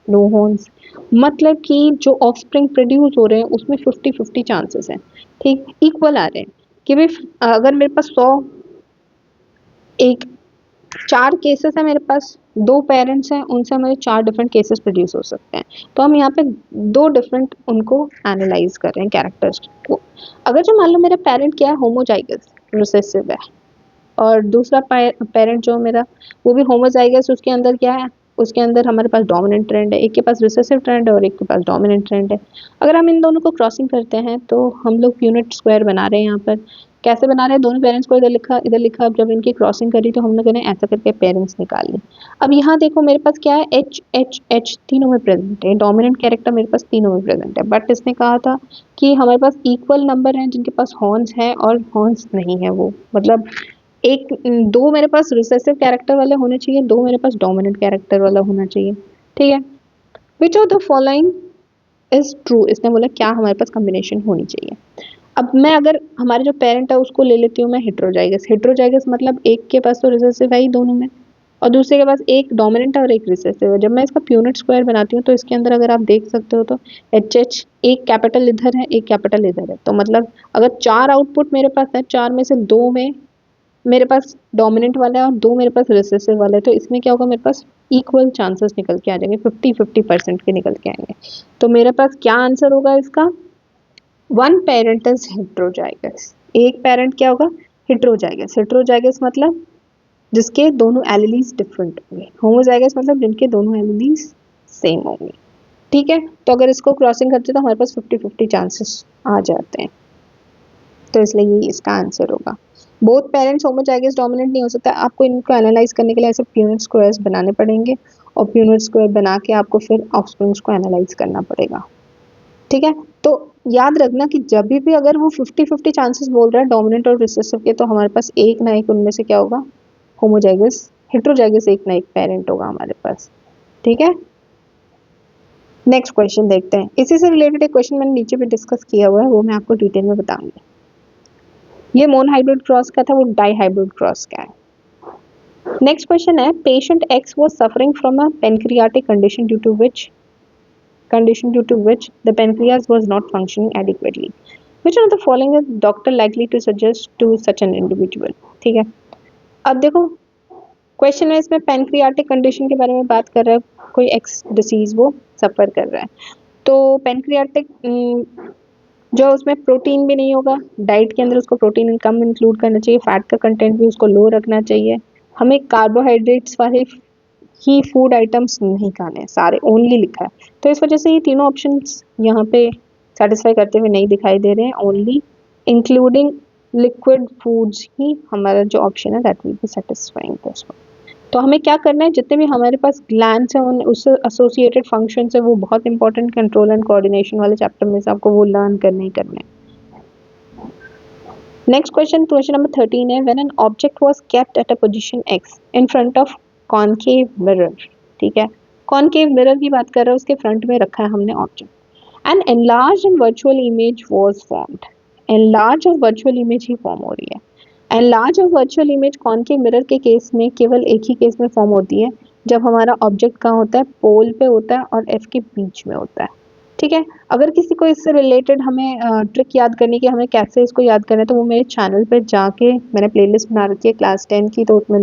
no horns. मतलब कि जो ऑफस्प्रिंग प्रोड्यूस हो रहे हैं उसमें 50-50 चांसेस हैं, ठीक, इक्वल आ रहे हैं कि भाई अगर मेरे पास 100 एक 4 केसेस है मेरे पास, 2 पेरेंट्स हैं, उनसे हमारे 4 डिफरेंट केसेस प्रोड्यूस हो सकते हैं, तो हम यहाँ पे 2 डिफरेंट उनको एनालाइज कर रहे हैं कैरेक्टर्स को। अगर जो मान लो मेरा पेरेंट क्या है, होमोजाइगस रिसेसिव है, और दूसरा पेरेंट जो मेरा वो भी होमोजाइगस, उसके अंदर क्या है, उसके अंदर हमारे पास डोमिनेंट ट्रेंड है, एक के पास रिसेसिव ट्रेंड है और एक के पास डोमिनेंट ट्रेंड है। अगर हम इन दोनों को क्रॉसिंग करते हैं तो हम लोग यूनिट स्क्वायर बना रहे हैं। यहाँ पर कैसे बना रहे हैं, दोनों पेरेंट्स को इधर लिखा इधर लिखा, अब जब इनकी क्रॉसिंग करी तो हम लोगों ने ऐसा करके पेरेंट्स निकाल लिए। अब यहाँ देखो मेरे पास क्या है, एच एच एच तीनों में प्रेजेंट है, डोमिनेंट कैरेक्टर मेरे पास तीनों में प्रेजेंट है, बट इसने कहा था कि हमारे पास इक्वल नंबर हैं जिनके पास हॉर्न्स है और हॉर्न्स नहीं है, वो मतलब एक 2 मेरे पास रिसेसिव कैरेक्टर वाले होने चाहिए, 2 मेरे पास डोमिनेंट कैरेक्टर वाला होना चाहिए। ठीक है, which of the following is true, इसने बोला क्या हमारे पास कॉम्बिनेशन होनी चाहिए। अब मैं अगर हमारे जो पेरेंट है उसको ले लेती हूँ मैं हेट्रोजाइगस। हेट्रोजाइगस मतलब एक के पास तो रिसेसिव है ही दोनों में, और दूसरे के पास एक डोमिनेंट है और एक रिसेसिव है। जब मैं इसका प्यूनेट स्क्वायर बनाती हूँ तो इसके अंदर अगर आप देख सकते हो तो एच एच एक कैपिटल इधर है, एक कैपिटल इधर है, तो मतलब अगर 4 आउटपुट मेरे पास है, 4 में से 2 में मेरे पास डोमिनेंट वाला है और 2 मेरे पास रिसेसिव वाला है, तो इसमें क्या होगा, मेरे पास इक्वल चांसेस निकल के आ जाएंगे, 50-50% के निकल के आएंगे। तो मेरे पास क्या आंसर होगा इसका, वन पेरेंट इज हेट्रोजाइगस। एक पेरेंट क्या होगा, हेट्रोजाइगस। हेट्रोजाइगस मतलब जिसके दोनों एलिलीज डिफरेंट होंगे। होमोजाइगस मतलब जिनके दोनों एलिलीज सेम होंगे। ठीक है, तो अगर इसको क्रॉसिंग करते तो हमारे पास 50-50 चांसेस आ जाते हैं, तो इसलिए ये इसका आंसर होगा। बोथ पेरेंट्स होमोजाइगस डोमिनेंट नहीं हो सकता, आपको इनको एनालाइज करने के लिए ऐसे प्यूनेट स्क्वायर्स बनाने पड़ेंगे, और प्यूनेट स्क्वायर बना के आपको फिर ऑफस्प्रिंग्स को एनालाइज करना पड़ेगा। ठीक है, तो याद रखना कि जब भी अगर वो 50-50 चांसेस बोल रहा है डोमिनेंट और रिसेसिव के, तो हमारे पास एक ना एक उनमें से क्या होगा, होमोजाइगस। हेट्रोजाइगस एक ना एक पेरेंट होगा हमारे पास। ठीक है, नेक्स्ट क्वेश्चन देखते हैं। इसी से रिलेटेड एक क्वेश्चन मैंने नीचे भी डिस्कस किया हुआ है, वो मैं आपको डिटेल में बताऊंगी। ये मोन हाइब्रिड क्रॉस का था, वो डाई हाइब्रिड क्रॉस का है। नेक्स्ट क्वेश्चन है, patient x was suffering from a pancreatic condition due to which the pancreas was not functioning adequately. Which one of the following is doctor likely to suggest to such an individual? ठीक है, अब देखो क्वेश्चन है इसमें पेनक्रियाटिक कंडीशन के बारे में बात कर रहा है, कोई एक्स डिसीज वो सफर कर रहा है, तो पेनक्रियाटिक जो उसमें प्रोटीन भी नहीं होगा, डाइट के अंदर उसको प्रोटीन कम इंक्लूड करना चाहिए, फैट का कंटेंट भी उसको लो रखना चाहिए, हमें कार्बोहाइड्रेट्स वाले ही फूड आइटम्स नहीं खाने हैं, सारे ओनली लिखा है। तो इस वजह से ये तीनों ऑप्शंस यहाँ पे सेटिस्फाई करते हुए नहीं दिखाई दे रहे हैं, ओनली इंक्लूडिंग लिक्विड फूड्स ही हमारा जो ऑप्शन है that will be satisfying this one. तो हमें क्या करना है, जितने भी हमारे पास ग्लैंड्स हैं उन उससे एसोसिएटेड फंक्शंस है वो बहुत इंपॉर्टेंट कंट्रोल एंड कोऑर्डिनेशन वाले चैप्टर में से आपको वो लर्न करने ही करने हैं। नेक्स्ट क्वेश्चन, क्वेश्चन नंबर 13 है, when an object was kept at a position x in front of concave mirror. ठीक है, कॉनकेव मिरर की बात कर रहे हैं, उसके फ्रंट में रखा है हमने object, and enlarge and virtual image was formed. Enlarge और वर्चुअल इमेज ही फॉर्म हो रही है। एनलार्ज और वर्चुअल इमेज कॉनकेव मिरर के केस में केवल एक ही केस में फॉर्म होती है, जब हमारा ऑब्जेक्ट कहाँ होता है, पोल पे होता है और एफ के बीच में होता है। ठीक है, अगर किसी को इससे रिलेटेड हमें ट्रिक याद करनी कि हमें कैसे इसको याद करना है, तो वो मेरे चैनल पे जाके मैंने प्लेलिस्ट बना रखी है क्लास 10 की, तो उसमें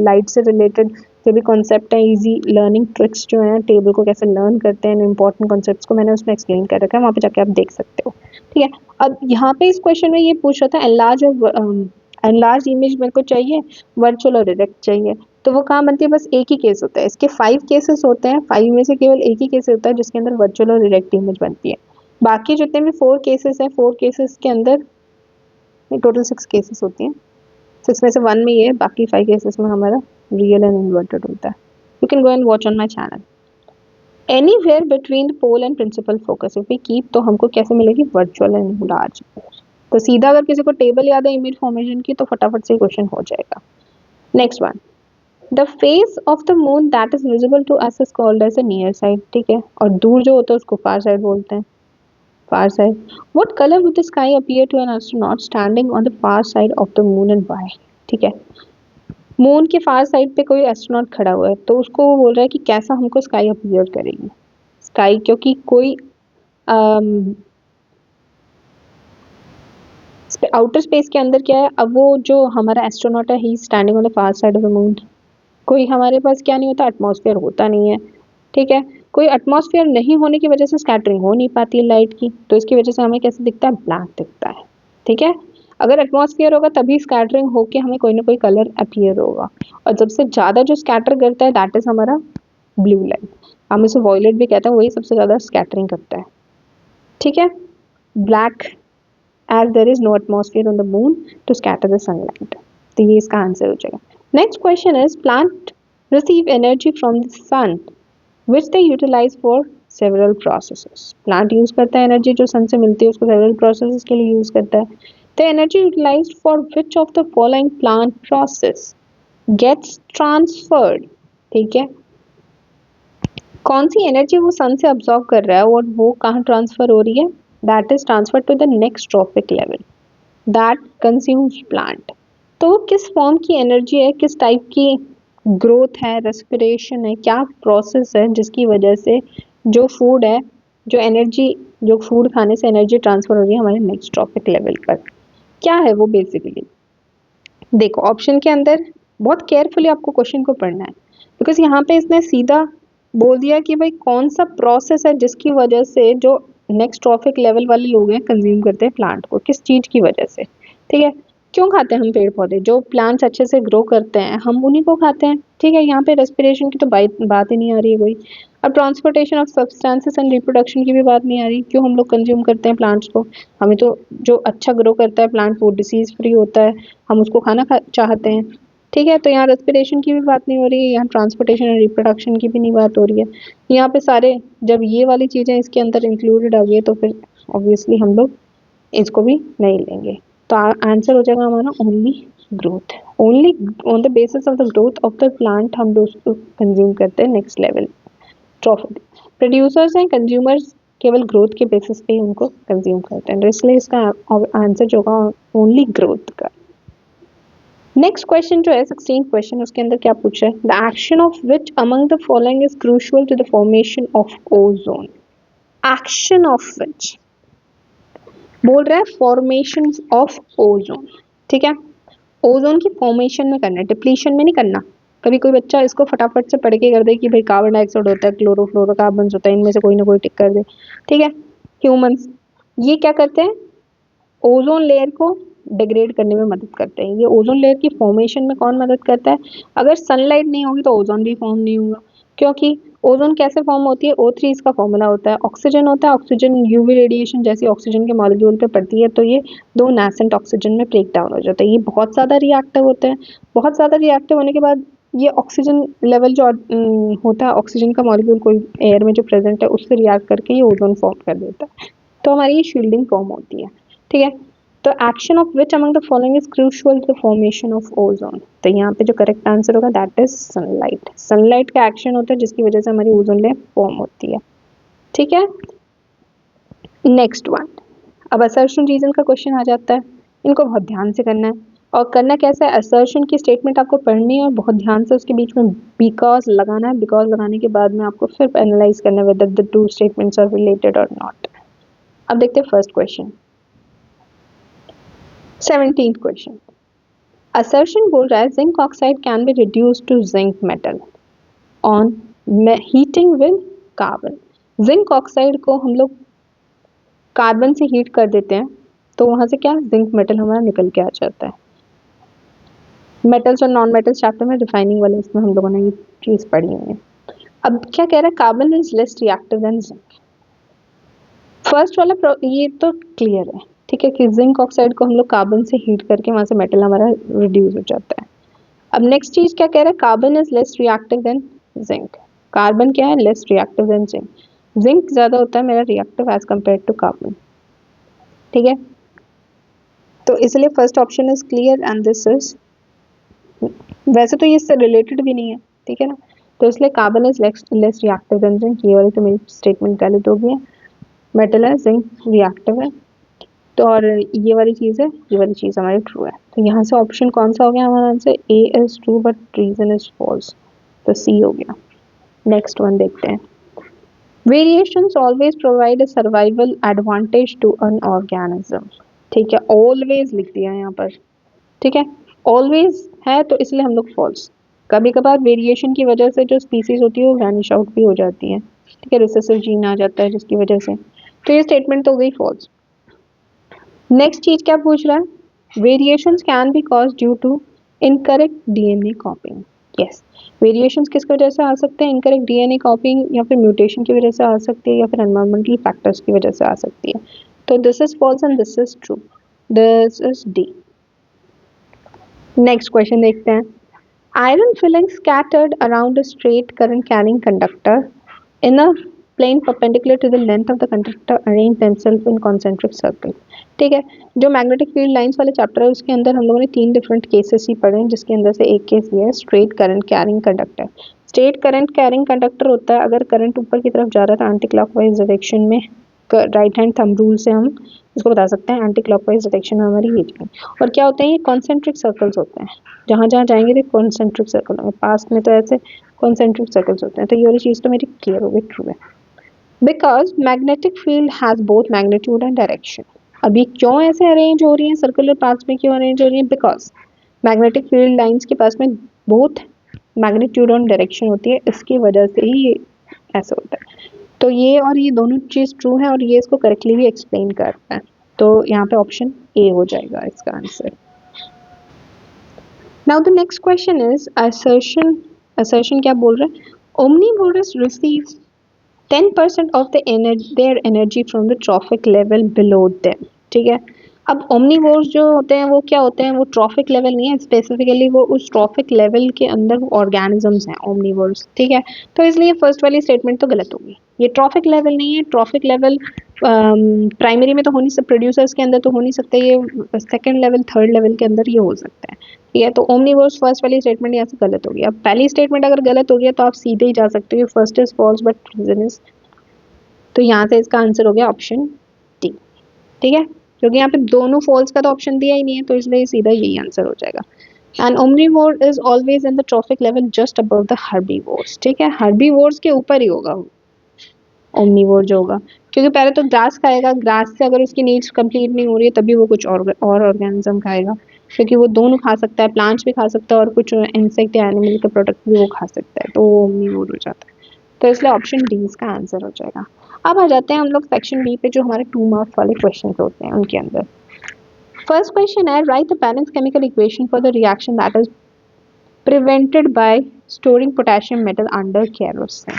लाइट से रिलेटेड जो भी कॉन्सेप्ट है, इजी लर्निंग ट्रिक्स जो हैं, टेबल को कैसे लर्न करते हैं, इंपॉर्टेंट कॉन्सेप्ट्स को मैंने उसमें एक्सप्लेन कर रखा है, वहाँ पे जाके आप देख सकते हो। ठीक है, अब यहाँ पे इस क्वेश्चन में ये पूछ रहा था एनलार्ज और एनलार्ज इमेज मेरे को चाहिए, वर्चुअल और डायरेक्ट चाहिए, तो वो कहाँ बनती है, बस एक ही केस होता है। इसके 5 केसेस होते हैं, 5 में से केवल एक ही केस होता है जिसके अंदर वर्चुअल और डायरेक्ट इमेज बनती है। बाकी जितने भी 4 केसेस हैं, 4 केसेस के अंदर टोटल 6 केसेस होती हैं, 6 में से 1 में ये है, बाकी 5 केसेस में हमारा रियल एंड इन्वर्टेड होता है। You can go and watch on my channel. Anywhere between the pole and principal focus if we keep, तो हमको कैसे मिलेगी, वर्चुअल एंड लार्ज। तो सीधा अगर किसी को टेबल याद है इमेज फॉर्मेशन की, तो फटाफट से क्वेश्चन हो जाएगा। Next one, the face of the moon that is visible to us is called as a near side. ठीक है, और दूर जो होता है उसको फार साइड बोलते हैं, far side. What colour would the sky appear to an astronaut standing on the far side of the moon and why. ठीक है, मून के फार साइड पे कोई एस्ट्रोनॉट खड़ा हुआ है, तो उसको वो बोल रहा है कि कैसा हमको स्काई अपीयर करेगी। स्काई क्योंकि कोई आउटर स्पेस के अंदर क्या है, अब वो जो हमारा एस्ट्रोनॉट है ही standing on the far side of the moon, कोई हमारे पास क्या नहीं होता, एटमॉस्फेयर होता नहीं है। ठीक है, कोई एटमॉस्फेयर नहीं होने की वजह से स्कैटरिंग हो नहीं पाती है लाइट की, तो इसकी वजह से हमें कैसे दिखता है, ब्लैक दिखता है। ठीक है, अगर एटमॉस्फेयर होगा तभी स्कैटरिंग होके हमें कोई ना कोई कलर अपीयर होगा, और सबसे ज़्यादा जो स्कैटर करता है दैट इज हमारा ब्लू लाइट, हम इसे वॉयलेट भी कहते हैं, वही सबसे ज़्यादा स्कैटरिंग करता है। ठीक है, black as there is no atmosphere on the moon to scatter the sunlight, तो ये इसका आंसर हो जाएगा। Next question is, plant receive energy from the sun which they utilize for several processes। Plant use करता है एनर्जी जो सन से मिलती है उसको several processes के लिए यूज करता है। The energy utilized for which of the following plant process gets transferred। ठीक है, कौन सी एनर्जी वो सन से अब्सॉर्ब कर रहा है और वो कहाँ ट्रांसफर हो रही है? That is transfer to the next trophic level that consumes plant. तो वो किस फॉर्म की एनर्जी है, किस टाइप की ग्रोथ है, रेस्पिरेशन है, क्या प्रोसेस है जिसकी वजह से जो फूड है, जो एनर्जी, जो फूड खाने से एनर्जी ट्रांसफर हो रही है हमारे नेक्स्ट ट्रॉपिक लेवल पर, क्या है वो बेसिकली? देखो ऑप्शन के अंदर बहुत केयरफुली आपको क्वेश्चन को पढ़ना है, बिकॉज यहाँ पे इसने सीधा बोल दिया कि भाई कौन सा प्रोसेस है जिसकी वजह से जो नेक्स्ट ट्रॉफिक लेवल वाले लोग हैं कंज्यूम करते हैं प्लांट को, किस चीज की वजह से। ठीक है, क्यों खाते हैं हम पेड़ पौधे? जो प्लांट्स अच्छे से ग्रो करते हैं हम उन्हीं को खाते हैं। ठीक है, यहाँ पे रेस्पिरेशन की तो बात ही नहीं आ रही है कोई। अब transportation of substances and reproduction की भी बात नहीं आ रही, क्यों हम लोग कंज्यूम करते हैं प्लांट्स को? हमें तो जो अच्छा ग्रो करता है प्लांट वो डिसीज फ्री होता है, हम उसको चाहते हैं। ठीक है, तो यहाँ रेस्पिरेशन की भी बात नहीं हो रही है, यहाँ ट्रांसपोर्टेशन और रिप्रोडक्शन की भी नहीं बात हो रही है। यहाँ पे सारे जब ये वाली चीज़ें इसके अंदर इंक्लूडेड आ गई तो फिर ऑब्वियसली हम लोग इसको भी नहीं लेंगे। तो आंसर हो जाएगा हमारा only growth. Only on the basis of the growth of the plant हम लोग उसको कंज्यूम करते हैं next level trophic. Producers and consumers केवल ग्रोथ के बेसिस पे ही उनको कंज्यूम करते हैं, तो इसलिए इसका आंसर जो होगा ओनली ग्रोथ का। नेक्स्ट क्वेश्चन जो है 16 क्वेश्चन, उसके अंदर क्या पूछा है? The action of which among the following is crucial to the formation of ozone. Action of which बोल रहा है फॉर्मेशन ऑफ ओजोन। ठीक है, ओजोन की फॉर्मेशन में करना है, डिप्लीशन में नहीं करना। कभी कोई बच्चा इसको फटाफट से पढ़ के कर दे कि भाई कार्बन डाइऑक्साइड होता है, क्लोरोफ्लोरोकार्बन होता है, इनमें से कोई ना कोई टिक कर दे। ठीक है, ह्यूमंस ये क्या करते हैं? ओजोन लेयर को डिग्रेड करने में मदद करते हैं। ये ओजोन लेयर की फॉर्मेशन में कौन मदद करता है? अगर सनलाइट नहीं होगी तो ओजोन भी फॉर्म नहीं होगा, क्योंकि ओजोन कैसे फॉर्म होती है? O3 इसका फॉर्मूला होता है, ऑक्सीजन होता है, ऑक्सीजन यूवी रेडिएशन जैसी ऑक्सीजन के मॉलिक्यूल पे पड़ती है तो ये दो नेसेंट ऑक्सीजन में ब्रेक डाउन हो जाता है। ये बहुत ज़्यादा रिएक्टिव होते हैं। बहुत ज़्यादा रिएक्टिव होने के बाद ये ऑक्सीजन लेवल जो होता है, ऑक्सीजन का मॉलिक्यूल कोई एयर में जो प्रेजेंट है उससे रिएक्ट करके ये ओजोन फॉर्म कर देता है, तो हमारी ये शील्डिंग फॉर्म होती है। ठीक है, तो action of which among the following is crucial to the formation of ozone. तो यहाँ पे जो करेक्ट आंसर होगा दैट इज सनलाइट। सनलाइट का एक्शन होता है जिसकी वजह से हमारी ओजोन लेयर फॉर्म होती है। ठीक है, नेक्स्ट वन। अब असर्शन रीजन का क्वेश्चन आ जाता है, इनको बहुत ध्यान से करना है। और करना कैसे है? असर्शन की स्टेटमेंट आपको पढ़नी है और बहुत ध्यान से उसके बीच में बिकॉज लगाना है। बिकॉज लगाने के बाद में आपको फिर एनालाइज करना है whether the two statements are related और नॉट। अब देखते हैं first question, 17th question. Assertion बोल रहा है zinc oxide can be reduced to zinc metal on heating with carbon. Zinc oxide को हम लोग कार्बन से हीट कर देते हैं तो वहां से क्या जिंक मेटल हमारा निकल के आ जाता है। मेटल्स और नॉन मेटल्स चैप्टर में डिफाइनिंग वाले इसमें हम लोगों ने ये चीज पढ़ी हुई है। अब क्या कह रहा है? Carbon is less reactive than zinc. First वाला ये तो क्लियर है, ठीक है, कि जिंक ऑक्साइड को हम लोग कार्बन से हीट करके वहां से मेटल हमारा रिड्यूस हो जाता है। अब नेक्स्ट चीज क्या कह रहा है? Carbon is less reactive than zinc. Carbon क्या है? Less reactive than zinc. Zinc ज्यादा होता है मेरा reactive as compare to carbon. ठीक है, तो इसलिए first option is clear and this is, वैसे तो ये इससे रिलेटेड भी नहीं है, ठीक है ना, तो इसलिए carbon is less reactive than zinc. ये वाली तो मेरी स्टेटमेंट गलत हो गई है। मेटल है, जिंक रिएक्टिव है, तो और ये वाली चीज़ है, ये वाली चीज़ हमारी ट्रू है। तो यहाँ से ऑप्शन कौन सा हो गया हमारा answer? A is true but reason is false, तो सी हो गया। नेक्स्ट वन देखते हैं। Variations always provide a survival advantage to an organism. ठीक है, ऑलवेज लिख दिया यहाँ पर। ठीक है, ऑलवेज है तो इसलिए हम लोग फॉल्स। कभी कभार वेरिएशन की वजह से जो स्पीसीज होती है वो वैनिश आउट भी हो जाती है। ठीक है, रिसेसिव जीन आ जाता है जिसकी वजह से, तो ये स्टेटमेंट तो हो गई फॉल्स। नेक्स्ट चीज क्या पूछ रहा है? Variations can be cause due to incorrect DNA copying. Yes, variations किस वजह से आ सकते हैं? इनकरेक्ट डीएनए कॉपिंग, या फिर म्यूटेशन की वजह से आ सकती है, या फिर एनवायरमेंटल फैक्टर्स की वजह से आ सकती है। तो this is false and this is true, this is D. Next question देखते हैं। Iron filing scattered around a straight current carrying conductor in a plane perpendicular to the length of the conductor arrange themselves in concentric circle। ठीक है, जो मैग्नेटिक फील्ड लाइंस वाले चैप्टर है उसके अंदर हम लोगों ने 3 डिफरेंट केसेस ही पढ़े हैं, जिसके अंदर से एक केस ये है straight current carrying conductor. State current carrying conductor होता है, अगर करंट ऊपर की तरफ जा रहा है तो एंटी क्लॉकवाइज डायरेक्शन में राइट हैंड थंब रूल से हम इसको बता सकते हैं, एंटी क्लॉकवाइज डायरेक्शन में हमारी ये जाएगी। और क्या होते हैं, ये कॉन्सेंट्रिक सर्कल्स होते हैं, जहाँ जहाँ जाएंगे तो कॉन्सेंट्रिक सर्कल होंगे, पास्ट में तो ऐसे कॉन्सेंट्रिक सर्कल्स होते हैं। तो ये वाली चीज़ तो मेरी क्लियर हो गई, ट्रू है। Because magnetic field has both magnitude and direction. अभी क्यों ऐसे अरेंज हो रही है, सर्कुलर पाथ्स में क्यों अरेंज हो रही है, बिकॉज मैग्नेटिक फील्ड लाइंस के पास में बोथ मैग्नीट्यूड और डायरेक्शन होती है, इसकी वजह से ही ये ऐसा होता है। तो ये और ये दोनों चीज़ ट्रू है और ये इसको करेक्टली भी एक्सप्लेन करता है। तो यहाँ पे ऑप्शन ए हो जाएगा इसका answer. Now the next question is assertion. Assertion क्या बोल रहा है, omnivorous receives 10% of their energy from the trophic level below them. ठीक है, अब ओमनीवोर्स जो होते हैं वो क्या होते हैं, वो ट्रॉफिक लेवल नहीं है, स्पेसिफिकली वो उस ट्रॉफिक लेवल के अंदर ऑर्गेनिजम्स हैं ओमनीवोर्स। ठीक है, तो इसलिए फर्स्ट वाली स्टेटमेंट तो गलत होगी, ये ट्रॉफिक लेवल नहीं है। ट्रॉफिक लेवल प्राइमरी में तो हो नहीं सकता, प्रोड्यूसर्स के अंदर तो हो नहीं सकता, ये सेकंड लेवल थर्ड लेवल के अंदर ये हो सकता है। ठीक है, तो ओमनीवोर्स फर्स्ट वाली स्टेटमेंट यहाँ से गलत होगी। अब पहली स्टेटमेंट अगर गलत हो गया तो आप सीधे ही जा सकते हो, first is false but reason is, तो यहाँ से इसका आंसर हो गया ऑप्शन डी। ठीक है, क्योंकि यहाँ पे दोनों फॉल्स का तो ऑप्शन दिया ही नहीं है, तो इसलिए सीधा यही आंसर हो जाएगा। And omnivore is always in the trophic level just above the herbivores. ठीक है, हर्बीवोर्स के ऊपर ही होगा ओमनीवोर जो होगा, क्योंकि पहले तो ग्रास खाएगा, ग्रास से अगर उसकी नीड्स कंप्लीट नहीं हो रही है तभी वो कुछ और ऑर्गेनिज्म खाएगा, क्योंकि वो दोनों खा सकता है, प्लांट्स भी खा सकता है और कुछ इंसेक्ट या एनिमल के प्रोडक्ट भी वो खा सकता है, तो वो ओमनीवोर हो जाता है। तो इसलिए ऑप्शन डी इसका आंसर हो जाएगा। अब आ जाते हैं हम लोग सेक्शन बी पे, जो हमारे 2 मार्क्स वाले क्वेश्चन होते हैं उनके अंदर। फर्स्ट क्वेश्चन है, right the balance chemical equation for the reaction that is prevented by storing potassium metal under kerosene.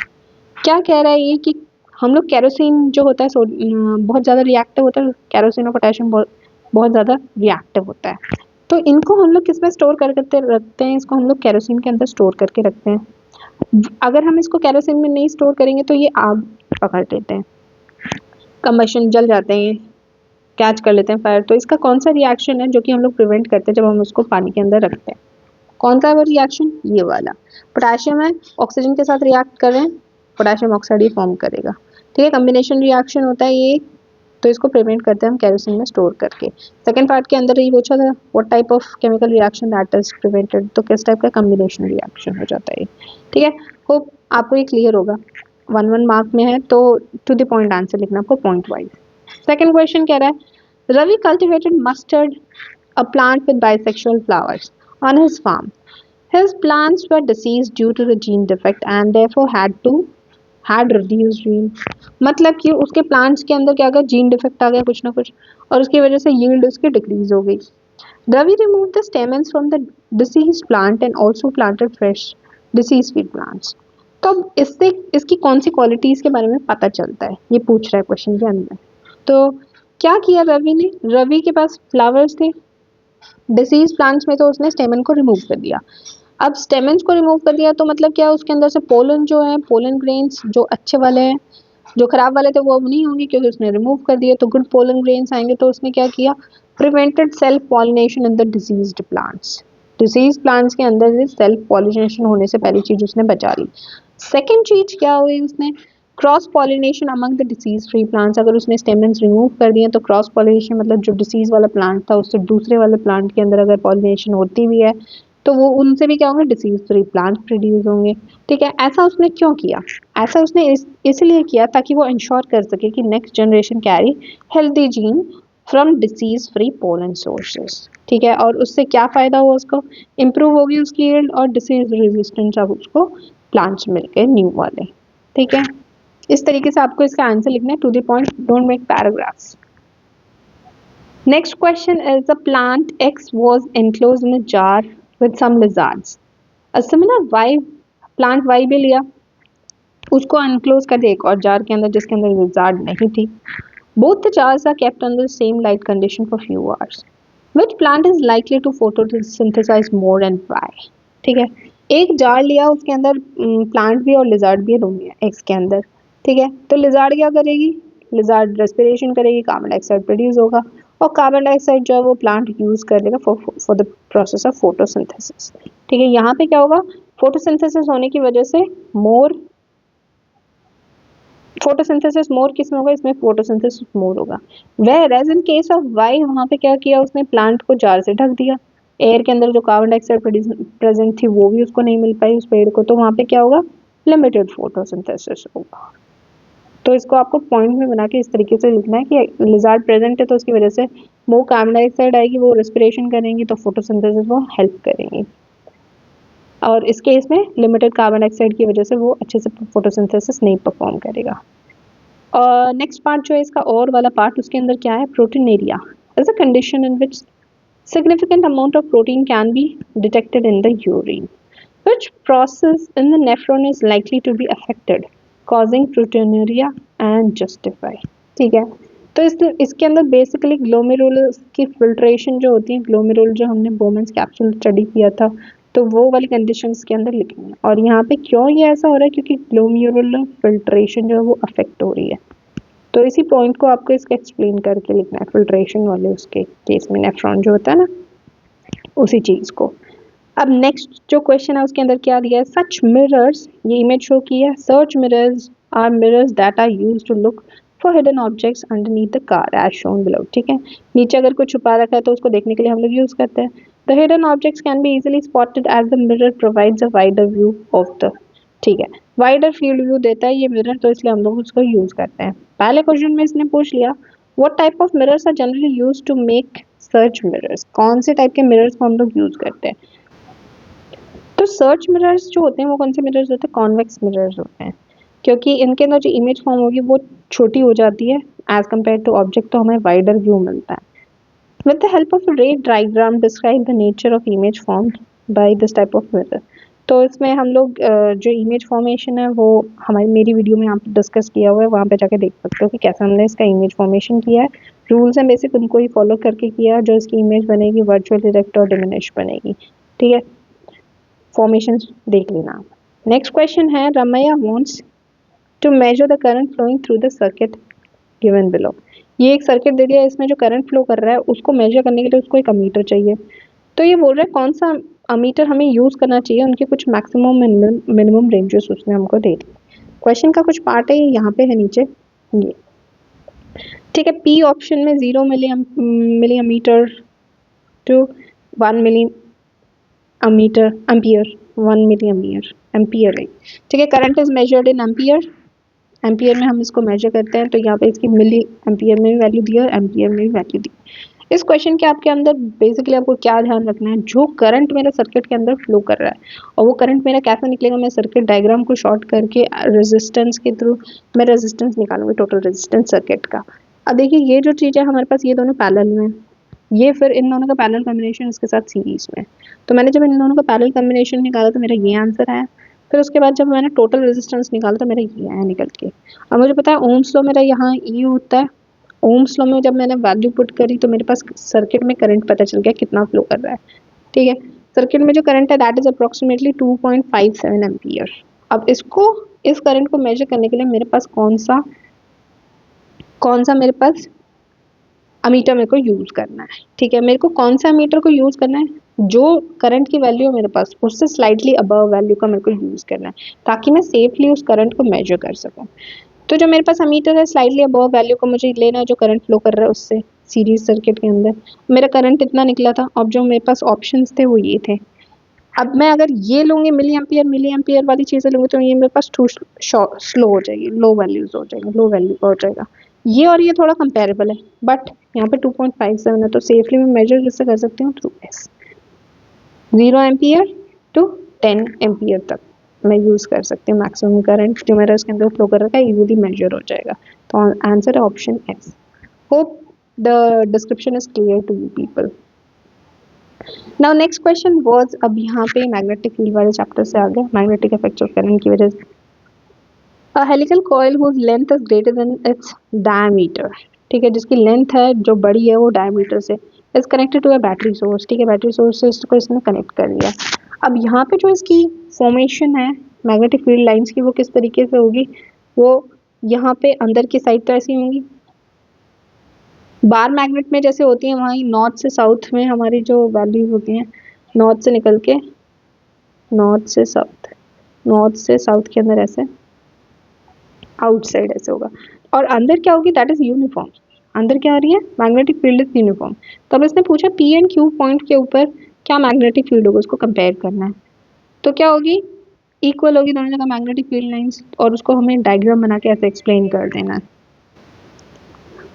क्या कह रहा है ये कि हम लोग केरोसिन जो होता है बहुत ज़्यादा रिएक्टिव होता है, केरोसिन और पोटेशियम बहुत ज़्यादा रिएक्टिव होता है, तो इनको हम लोग किस में स्टोर करके रखते हैं, इसको हम लोग केरोसिन के अंदर स्टोर करके रखते हैं। अगर हम इसको केरोसिन में नहीं स्टोर करेंगे तो ये आग पकड़ लेते हैं, कंबशन जल जाते हैं, कैच कर लेते हैं फायर। तो इसका कौन सा रिएक्शन है जो कि हम लोग प्रिवेंट करते हैं जब हम उसको पानी के अंदर रखते हैं, कौन सा है वो रिएक्शन, ये वाला। पोटेशियम है, ऑक्सीजन के साथ रिएक्ट कर रहे हैं, पोटेशियम ऑक्साइड ये फॉर्म करेगा। ठीक है, कम्बिनेशन रिएक्शन होता है ये, तो इसको प्रिवेंट करते हैं हम केरोसिन में स्टोर करके। सेकंड पार्ट के अंदर ये पूछा था, what type of chemical reaction that is prevented, तो किस टाइप का कम्बिनेशन रिएक्शन हो जाता है। ठीक है, होप आपको ये क्लियर होगा। 1 मार्क में है तो टू द पॉइंट आंसर लिखना आपको पॉइंट वाइज। सेकंड क्वेश्चन कह रहा है, Ravi cultivated mustard a plant with bisexual flowers on his farm. His plants were diseased due to the gene defect and therefore had reduced yield. मतलब कि उसके प्लांट्स के अंदर क्या गया, जीन डिफेक्ट आ गया कुछ ना कुछ, और उसकी वजह से यील्ड उसकी डिक्रीज हो गई। Ravi removed the stamens from the diseased plant and also planted fresh disease free plants. तो अब इससे इसकी कौन सी क्वालिटीज के बारे में पता चलता है, ये पूछ रहा है क्वेश्चन के अंदर। तो क्या किया रवि ने, रवि के पास फ्लावर्स थे, डिसीज प्लांट्स में तो उसने स्टेमन को रिमूव कर दिया। अब स्टेमन्स को रिमूव कर दिया तो मतलब क्या, उसके अंदर से पोलन जो है, पोलन ग्रेन्स जो अच्छे वाले हैं, जो खराब वाले थे वो अब नहीं होंगे क्योंकि उसने रिमूव कर दिया, तो गुड पोलन ग्रेन्स आएंगे। तो उसने क्या किया, prevented self pollination in the diseased plants. Disease plants के अंदर से सेल्फ पॉलिनेशन होने से पहली चीज उसने बचा ली। सेकेंड चीज क्या हुई, उसने cross pollination among the disease free plants. अगर उसने स्टेमन्स रिमूव कर दिए तो क्रॉस पॉलिनेशन मतलब जो डिसीज वाला प्लांट था उससे दूसरे वाले प्लांट के अंदर अगर पॉलिनेशन होती भी है तो वो उनसे भी क्या होंगे, डिसीज फ्री प्लांट प्रोड्यूस होंगे। ठीक है, ऐसा उसने क्यों किया, ऐसा उसने इसलिए किया ताकि वो इंश्योर कर सके कि next generation carry healthy gene from disease free pollen sources. ठीक है, और उससे क्या फ़ायदा हुआ, उसको इम्प्रूव होगी उसकी यील्ड और डिसीज रेजिस्टेंस अब उसको प्लांट्स मिल गए न्यू वाले। ठीक है, इस तरीके से आपको इसका आंसर लिखना है, to the point, don't make paragraphs. Next question is the plant X was enclosed in a jar with some lizards. A similar Y plant Y भी लिया, उसको अनक्लोज कर दिया एक और जार के अंदर जिसके अंदर लिजार्ड नहीं थी। Both the jars are kept under the same light condition for few hours. Which plant is likely to photosynthesize more and why? ठीक है, एक जार लिया, उसके अंदर प्लांट भी और लिजार्ड भी दोनों है एक्स के अंदर। ठीक है, तो लिजार्ड क्या करेगी, लिजार्ड रेस्पिरेशन करेगी, कार्बन डाइऑक्साइड प्रोड्यूस होगा और कार्बन डाइऑक्साइड जो है वो प्लांट यूज कर लेगा for the process of photosynthesis. ठीक है, यहाँ पे क्या होगा, फोटोसिंथेसिस होने की वजह से मोर, फोटोसिंथेसिस मोर किस में होगा, इसमें फोटोसिंथेसिस मोर होगा। Whereas in case of Y, वहां पे क्या किया उसने, प्लांट को जार से ढक दिया, एयर के अंदर जो कार्बन डाइऑक्साइड प्रेजेंट थी वो भी उसको नहीं मिल पाई उस पेड़ को, तो वहां पे क्या होगा, लिमिटेड फोटोसिंथेसिस होगा। तो इसको आपको पॉइंट में बना के इस तरीके से लिखना है कि लिजार्ड प्रेजेंट है तो उसकी वजह से वो कार्बन डाइऑक्साइड आएगी, वो रेस्पिरेशन करेंगी तो फोटोसिंथेसिस वो हेल्प करेंगी, और इस केस में लिमिटेड कार्बन डाइऑक्साइड की वजह से वो अच्छे से फोटोसिंथेसिस नहीं परफॉर्म करेगा। और नेक्स्ट पार्ट जो है इसका और वाला पार्ट, उसके अंदर क्या है, proteinuria is a condition in which significant amount of protein can be detected in the urine, which process in the nephron is likely to be affected, causing proteinuria and justify। ठीक है, तो इसके अंदर बेसिकली ग्लोमेरुलस की फिल्ट्रेशन जो होती है, ग्लोमेरुल जो हमने बोमेंस कैप्सूल स्टडी किया था, तो वो वाली कंडीशंस के अंदर लिखनी है। और यहाँ पे क्यों ये ऐसा हो रहा है, क्योंकि ग्लोमेरुलर फिल्ट्रेशन जो है वो अफेक्ट हो रही है, तो इसी पॉइंट को आपको इसका एक्सप्लेन करके लिखना है, फिल्ट्रेशन वाले उसके केस में नेफ्रॉन जो होता है ना, उसी चीज को। अब नेक्स्ट जो क्वेश्चन है उसके अंदर क्या दिया है, सच मिरर्स, ये इमेज शो की है, search mirrors are mirrors that are used to look for hidden objects underneath the car as shown below. ठीक है, नीचे अगर कुछ छुपा रखा है तो उसको देखने के लिए हम लोग यूज करते हैं। The hidden objects can be easily spotted as the mirror provides a wider view of the, ठीक है, वाइडर फील्ड व्यू देता है ये मिरर, तो इसलिए हम लोग उसको यूज करते हैं। पहले क्वेश्चन में इसने पूछ लिया what type of mirrors are generally used to make search mirrors, कौन से टाइप के मिरर्स को हम लोग यूज करते हैं। तो सर्च मिरर्स जो होते हैं वो कौन से मिरर्स होते हैं, कॉन्वेक्स मिरर्स होते हैं, क्योंकि इनके अंदर जो इमेज फॉर्म होगी वो छोटी हो जाती है एज कम्पेयर टू ऑब्जेक्ट, तो हमें वाइडर व्यू मिलता है। With the help of a ray diagram describe the nature of image formed by this type of mirror। तो इसमें हम लोग जो इमेज फॉर्मेशन है वो हमारी मेरी वीडियो में यहाँ पे डिस्कस किया हुआ है, वहाँ पे जाके देख सकते हो कि कैसे हमने इसका इमेज फॉर्मेशन किया है। रूल्स हैं बेसिक, उनको ही फॉलो करके किया, जो इसकी इमेज बनेगी वर्चुअल डायरेक्ट और डिमिनिश बनेगी। ठीक है, फॉर्मेशन देख लेना। नेक्स्ट क्वेश्चन है, Ramaiah wants to measure the current flowing through the circuit given below. ये एक सर्किट दे दिया है, इसमें जो करंट फ्लो कर रहा है उसको मेजर करने के लिए उसको एक अमीटर चाहिए। तो ये बोल रहा है कौन सा अमीटर हमें यूज करना चाहिए, उनके कुछ मैक्सिमम मिनिमम रेंजेस उसने हमको दे दी। क्वेश्चन का कुछ पार्ट है यहाँ पे है नीचे ये, ठीक है। पी ऑप्शन में 0 मिली अमीटर टू 1 milli ammeter ampere, 1 milli ampere है, ठीक है। Current is measured in ampere, ampere में हम इसको मेजर करते हैं, तो यहाँ पे इसकी मिली एम्पियर में भी वैल्यू दी और एम्पियर में भी वैल्यू दी। इस क्वेश्चन के आपके अंदर बेसिकली आपको क्या ध्यान रखना है, जो करंट मेरा सर्किट के अंदर फ्लो कर रहा है और वो करंट मेरा कैसे निकलेगा, मैं सर्किट डायग्राम को शॉर्ट करके रेजिस्टेंस के थ्रू मैं रेजिस्टेंस निकालूंगी, टोटल रेजिस्टेंस सर्किट का। अब देखिए ये जो चीज़ है हमारे पास, ये दोनों पैरेलल में, ये फिर इन दोनों का पैरेलल कॉम्बिनेशन इसके साथ सीरीज में, तो मैंने जब इन दोनों का पैरेलल कॉम्बिनेशन निकाला तो मेरा ये आंसर आया। फिर उसके बाद जब मैंने टोटल रेजिस्टेंस निकाला तो मेरा ये आया निकल के। अब मुझे पता है ओम्स लॉ मेरा यहाँ ई होता है, ओम्स लॉ में जब मैंने वैल्यू पुट करी तो मेरे पास सर्किट में करंट पता चल गया कितना फ्लो कर रहा है। ठीक है, सर्किट में जो करंट है दैट इज अप्रोक्सीमेटली 2.57 एम्पियर। अब इसको, इस करंट को मेजर करने के लिए मेरे पास कौन सा मेरे पास अमीटर मेरे को यूज करना है। ठीक है, मेरे को कौन सा अमीटर को यूज करना है, जो करंट की वैल्यू है मेरे पास उससे स्लाइटली अबव वैल्यू का मेरे को यूज करना है, ताकि मैं सेफली उस करंट को मेजर कर सकूं। तो जो मेरे पास अमीटर है स्लाइटली अबव वैल्यू को मुझे लेना है, जो करंट फ्लो कर रहा है उससे सीरीज सर्किट के अंदर मेरा करंट इतना निकला था। अब जो मेरे पास ऑप्शंस थे वो ये थे। अब मैं अगर ये लूंगी मिली एम्पियर वाली चीज़ें लूंगी तो ये मेरे पास टू स्लो हो जाएगी, लो वैल्यूज हो जाएगी, लो वैल्यू हो जाएगा। ये और ये थोड़ा कंपेरेबल है, बट यहाँ पे 2.57 है तो सेफली मैं मेजर किससे कर सकती हूँ, through S. 0 ampere to 10 ampere तक मैं यूज़ कर सकती हूँ मैक्सिमम करंट जो मेरा इसके अंदर फ्लो कर रखा है, इजीली मेजर हो जाएगा। तो आंसर है option S. Hope the description is clear to you people. Now next question was, अब यहाँ पे मैग्नेटिक फील्ड वाले चैप्टर से आ गया, मैग्नेटिक इफेक्ट्स ऑफ करंट की वजह से। A helical coil whose length is greater than its diameter, ठीक है, जिसकी लेंथ है जो बड़ी है वो डायमीटर से, is connected to a battery source. ठीक है, बैटरी सोर्स से इसको इसने कनेक्ट कर लिया। अब यहाँ पे जो इसकी फॉर्मेशन है मैग्नेटिक फील्ड लाइंस की वो किस तरीके से होगी, वो यहाँ पे अंदर की साइड तो ऐसी होंगी, बार मैग्नेट में जैसे होती है वहीं नॉर्थ से साउथ में हमारी जो वैल्यूज होती हैं, नॉर्थ से निकल के नॉर्थ से साउथ, नॉर्थ से साउथ के अंदर ऐसे, आउटसाइड ऐसे होगा, और अंदर क्या होगी, दैट इज यूनिफॉर्म। अंदर क्या आ रही है, मैग्नेटिक फील्ड इज यूनिफॉर्म। तो अब इसने पूछा पी एंड क्यू पॉइंट के ऊपर क्या मैग्नेटिक फील्ड होगा, उसको कंपेयर करना है। तो क्या होगी, इक्वल होगी दोनों जगह मैग्नेटिक फील्ड लाइंस, और उसको हमें डायग्राम बना के ऐसे एक्सप्लेन कर देना है।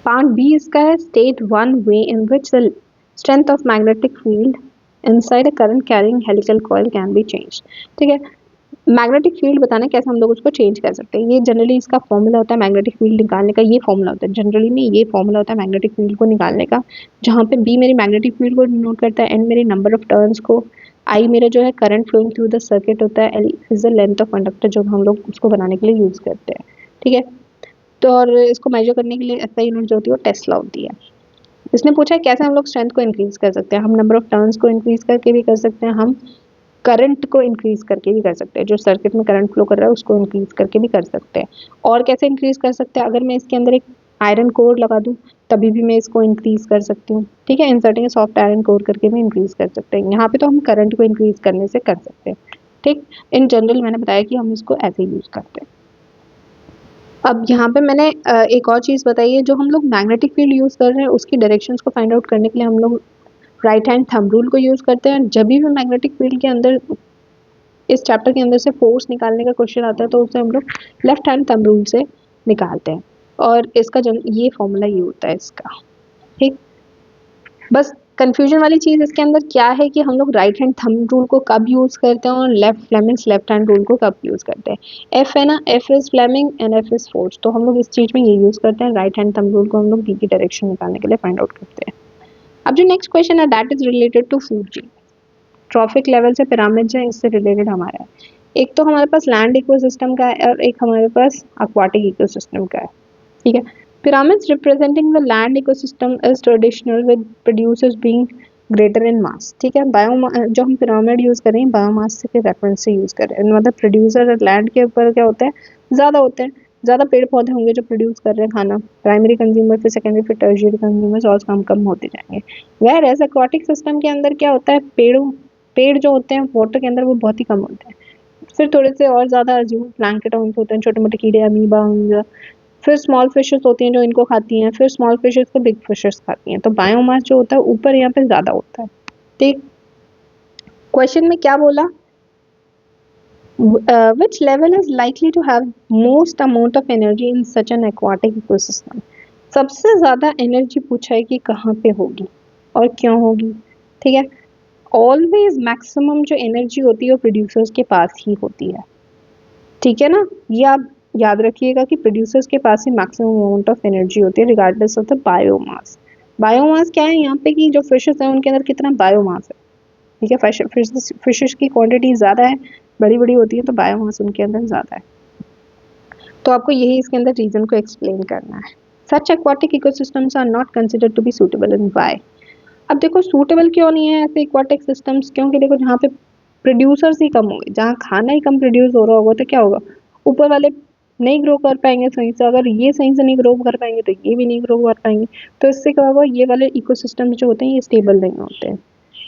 पार्ट बी इसका है, state one way in which the strength of magnetic field inside a current carrying helical coil can be change. ठीक है, मैग्नेटिक फील्ड बताना कैसे हम लोग उसको चेंज कर सकते हैं। ये जनरली इसका फॉर्मूला होता है मैग्नेटिक फील्ड निकालने का, ये फॉर्मूला होता है जनरली में, ये फॉर्मूला होता है मैग्नेटिक फील्ड को निकालने का, जहाँ पे बी मेरी मैग्नेटिक फील्ड को डिनोट करता है, एन मेरी नंबर ऑफ टर्न्स को, आई मेरा जो है current flowing through the circuit होता है, L is the length of conductor जो हम लोग उसको बनाने के लिए यूज़ करते हैं। ठीक है, तो और इसको मेजर करने के लिए ऐसा यूनिट जो होती है वो टेस्ला होती है। इसने पूछा है कैसे हम लोग स्ट्रेंथ को इंक्रीज कर सकते हैं। हम नंबर ऑफ टर्न्स को इंक्रीज करके भी कर सकते हैं, हम करंट को इंक्रीज करके भी कर सकते हैं, जो सर्किट में करंट फ्लो कर रहा है उसको इंक्रीज करके भी कर सकते हैं। और कैसे इंक्रीज कर सकते हैं, अगर मैं इसके अंदर एक आयरन कोर लगा दूं तभी भी मैं इसको इंक्रीज कर सकती हूँ। ठीक है, इंसर्टिंग सॉफ्ट आयरन कोर करके भी इंक्रीज कर सकते हैं। यहाँ पे तो हम करंट को इंक्रीज करने से कर सकते हैं। ठीक, इन जनरल मैंने बताया कि हम इसको ऐसे यूज करते हैं। अब यहाँ पे मैंने एक और चीज़ बताई है, जो हम लोग मैग्नेटिक फील्ड यूज़ कर रहे हैं उसकी डायरेक्शंस को फाइंड आउट करने के लिए हम लोग राइट हैंड थंब रूल को यूज़ करते हैं। जब भी मैग्नेटिक फील्ड के अंदर इस चैप्टर के अंदर से फोर्स निकालने का क्वेश्चन आता है तो उसे हम लोग लेफ्ट हैंड थंब रूल से निकालते हैं, और इसका ये फॉर्मूला ये होता है इसका। ठीक, बस कंफ्यूजन वाली चीज़ इसके अंदर क्या है कि हम लोग राइट हैंड थंब रूल को कब यूज़ करते हैं और left Fleming's left hand rule को कब यूज़ करते हैं। एफ है ना, F is Fleming and F is force, तो हम लोग इस चीज़ में ये यूज़ करते हैं। राइट हैंड थंब रूल को हम लोग बी की डायरेक्शन निकालने के लिए फाइंड आउट करते हैं। अब जो नेक्स्ट क्वेश्चन है that is related to food chain, trophic level से पिरामिड जो है इससे रिलेटेड हमारा है। एक तो हमारे पास लैंड इकोसिस्टम का है और एक हमारे पास एक्वाटिक इकोसिस्टम का है। ठीक है, pyramids representing the land ecosystem is traditional with producers being greater in mass। ठीक है, जो हम पिरामिड यूज कर रहे हैं बायोमास के रेफरेंस से यूज कर रहे हैं, मतलब प्रोड्यूसर लैंड के ऊपर क्या होते हैं, ज़्यादा होते हैं, ज़्यादा पेड़ पौधे होंगे जो प्रोड्यूस कर रहे हैं खाना, प्राइमरी कंज्यूमर फिर सेकेंडरी फिर टर्शियरी कंज्यूमर्स और कम कम होते जाएंगे। वह एज एक्वाटिक सिस्टम के अंदर क्या होता है, पेड़ जो होते हैं वाटर के अंदर वो बहुत ही कम होते हैं, फिर थोड़े से और ज़्यादा जो प्लैंकटन होते हैं, छोटे मोटे कीड़े, अमीबा, फिर स्मॉल फिशेस होती हैं जो इनको खाती हैं, फिर स्मॉल फिशेस को बिग फिशेस खाती हैं। तो बायोमास जो होता है ऊपर यहाँ पे ज़्यादा होता है। ठीक, क्वेश्चन में क्या बोला, which level is likely to have most amount of energy in such an aquatic ecosystem. सबसे ज़्यादा एनर्जी पूछा है कि कहाँ पे होगी और क्यों होगी। ठीक है, ऑलवेज मैक्सिमम जो एनर्जी होती है वो प्रोड्यूसर्स के पास ही होती है। ठीक है ना, ये आप याद रखिएगा कि प्रोड्यूसर्स के पास ही मैक्सिमम अमाउंट ऑफ एनर्जी होती है regardless of the biomass. Biomass क्या है यहाँ पे कि जो फिशेस हैं उनके अंदर कितना बायोमास है। ठीक है, फिशेस की क्वांटिटी ज़्यादा है, बड़ी बड़ी होती है, तो बायोमास उनके अंदर ज़्यादा है। तो आपको यही इसके अंदर रीज़न को एक्सप्लेन करना है। Such aquatic ecosystems are not considered to be suitable in why. अब देखो सूटेबल क्यों नहीं है ऐसे एक्वाटिक सिस्टम्स, क्योंकि देखो जहाँ पे प्रोड्यूसर्स ही कम होंगे, जहाँ खाना ही कम प्रोड्यूस हो रहा होगा तो क्या होगा, ऊपर वाले नहीं ग्रो कर पाएंगे सही से। अगर ये सही से नहीं ग्रो कर पाएंगे तो ये भी नहीं ग्रो कर पाएंगे, तो इससे क्या होगा, ये वाले इकोसिस्टम जो होते हैं ये स्टेबल नहीं होते हैं।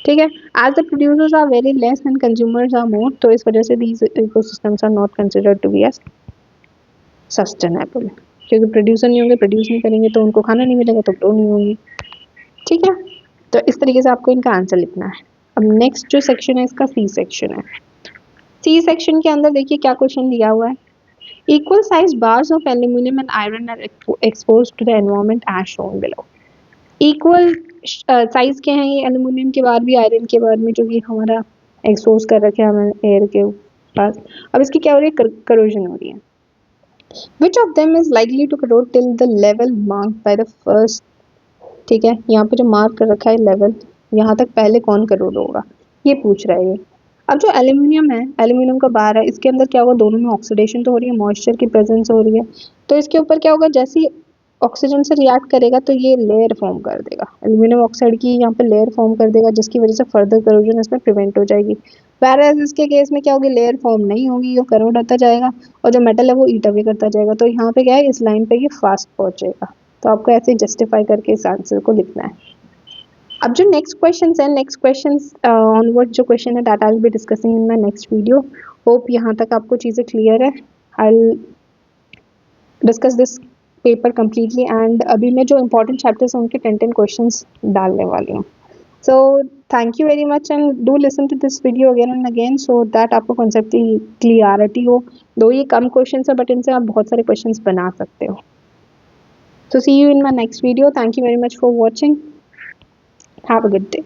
ठीक है, as the producers are very less and consumers are more, तो इस वजह से these ecosystems are not considered to be as sustainable. क्योंकि प्रोड्यूसर नहीं होंगे, प्रोड्यूस नहीं करेंगे तो उनको खाना नहीं मिलेगा तो ग्रो नहीं होंगी। ठीक है, तो इस तरीके से आपको इनका आंसर लिखना है। अब नेक्स्ट जो सेक्शन है इसका सी सेक्शन है। सी सेक्शन के अंदर देखिए क्या क्वेश्चन दिया हुआ है, equal size bars of aluminium and iron are exposed to the environment as shown below. Equal size के हैं ये एल्यूमिनियम के बार भी आयरन के बार में, जो कि हमारा एक्सपोज कर रखे हैं हमारे एयर के पास। अब इसकी क्या हो रही है, करोजन हो रही है। Which of them is likely to corrode till the level marked by the first. ठीक है, यहाँ पे जो मार्क कर रखा है लेवल, यहाँ तक पहले कौन करोड़ होगा ये पूछ रहा है ये। अब जो एल्यूमिनियम है, एल्यूमिनियम का बार है, इसके अंदर क्या होगा, दोनों में ऑक्सीडेशन तो हो रही है, मॉइस्चर की प्रेजेंस हो रही है, तो इसके ऊपर क्या होगा, जैसे ही ऑक्सीजन से रिएक्ट करेगा तो ये लेयर फॉर्म कर देगा, एल्यूमिनियम ऑक्साइड की यहाँ पे लेयर फॉर्म कर देगा, जिसकी वजह से फर्दर करोजन इसमें प्रिवेंट हो जाएगी। वैराज इसके केस में क्या होगी, लेयर फॉर्म नहीं होगी, ये करोड होता जाएगा और जो मेटल है वो ईट अवे करता जाएगा। तो यहाँ पे क्या है, इस लाइन पे ये फास्ट पहुंचेगा। तो आपको ऐसे जस्टिफाई करके इस आंसर को लिखना है। अब जो नेक्स्ट क्वेश्चंस है, नेक्स्ट क्वेश्चंस ऑनवर्ड जो क्वेश्चन है that I will be discussing in my next video. Hope यहाँ तक आपको चीज़ें क्लियर है। I will discuss this paper completely and अभी मैं जो इंपॉर्टेंट चैप्टर्स हैं उनके 10 क्वेश्चंस डालने वाली हूँ। So thank you very much and do listen to this video again and again so that आपको कॉन्सेप्ट की क्लियरिटी हो। दो ये कम क्वेश्चंस है बट इनसे आप बहुत सारे क्वेश्चंस बना सकते हो। So see you in my next video. Thank you very much for watching. Have a good day.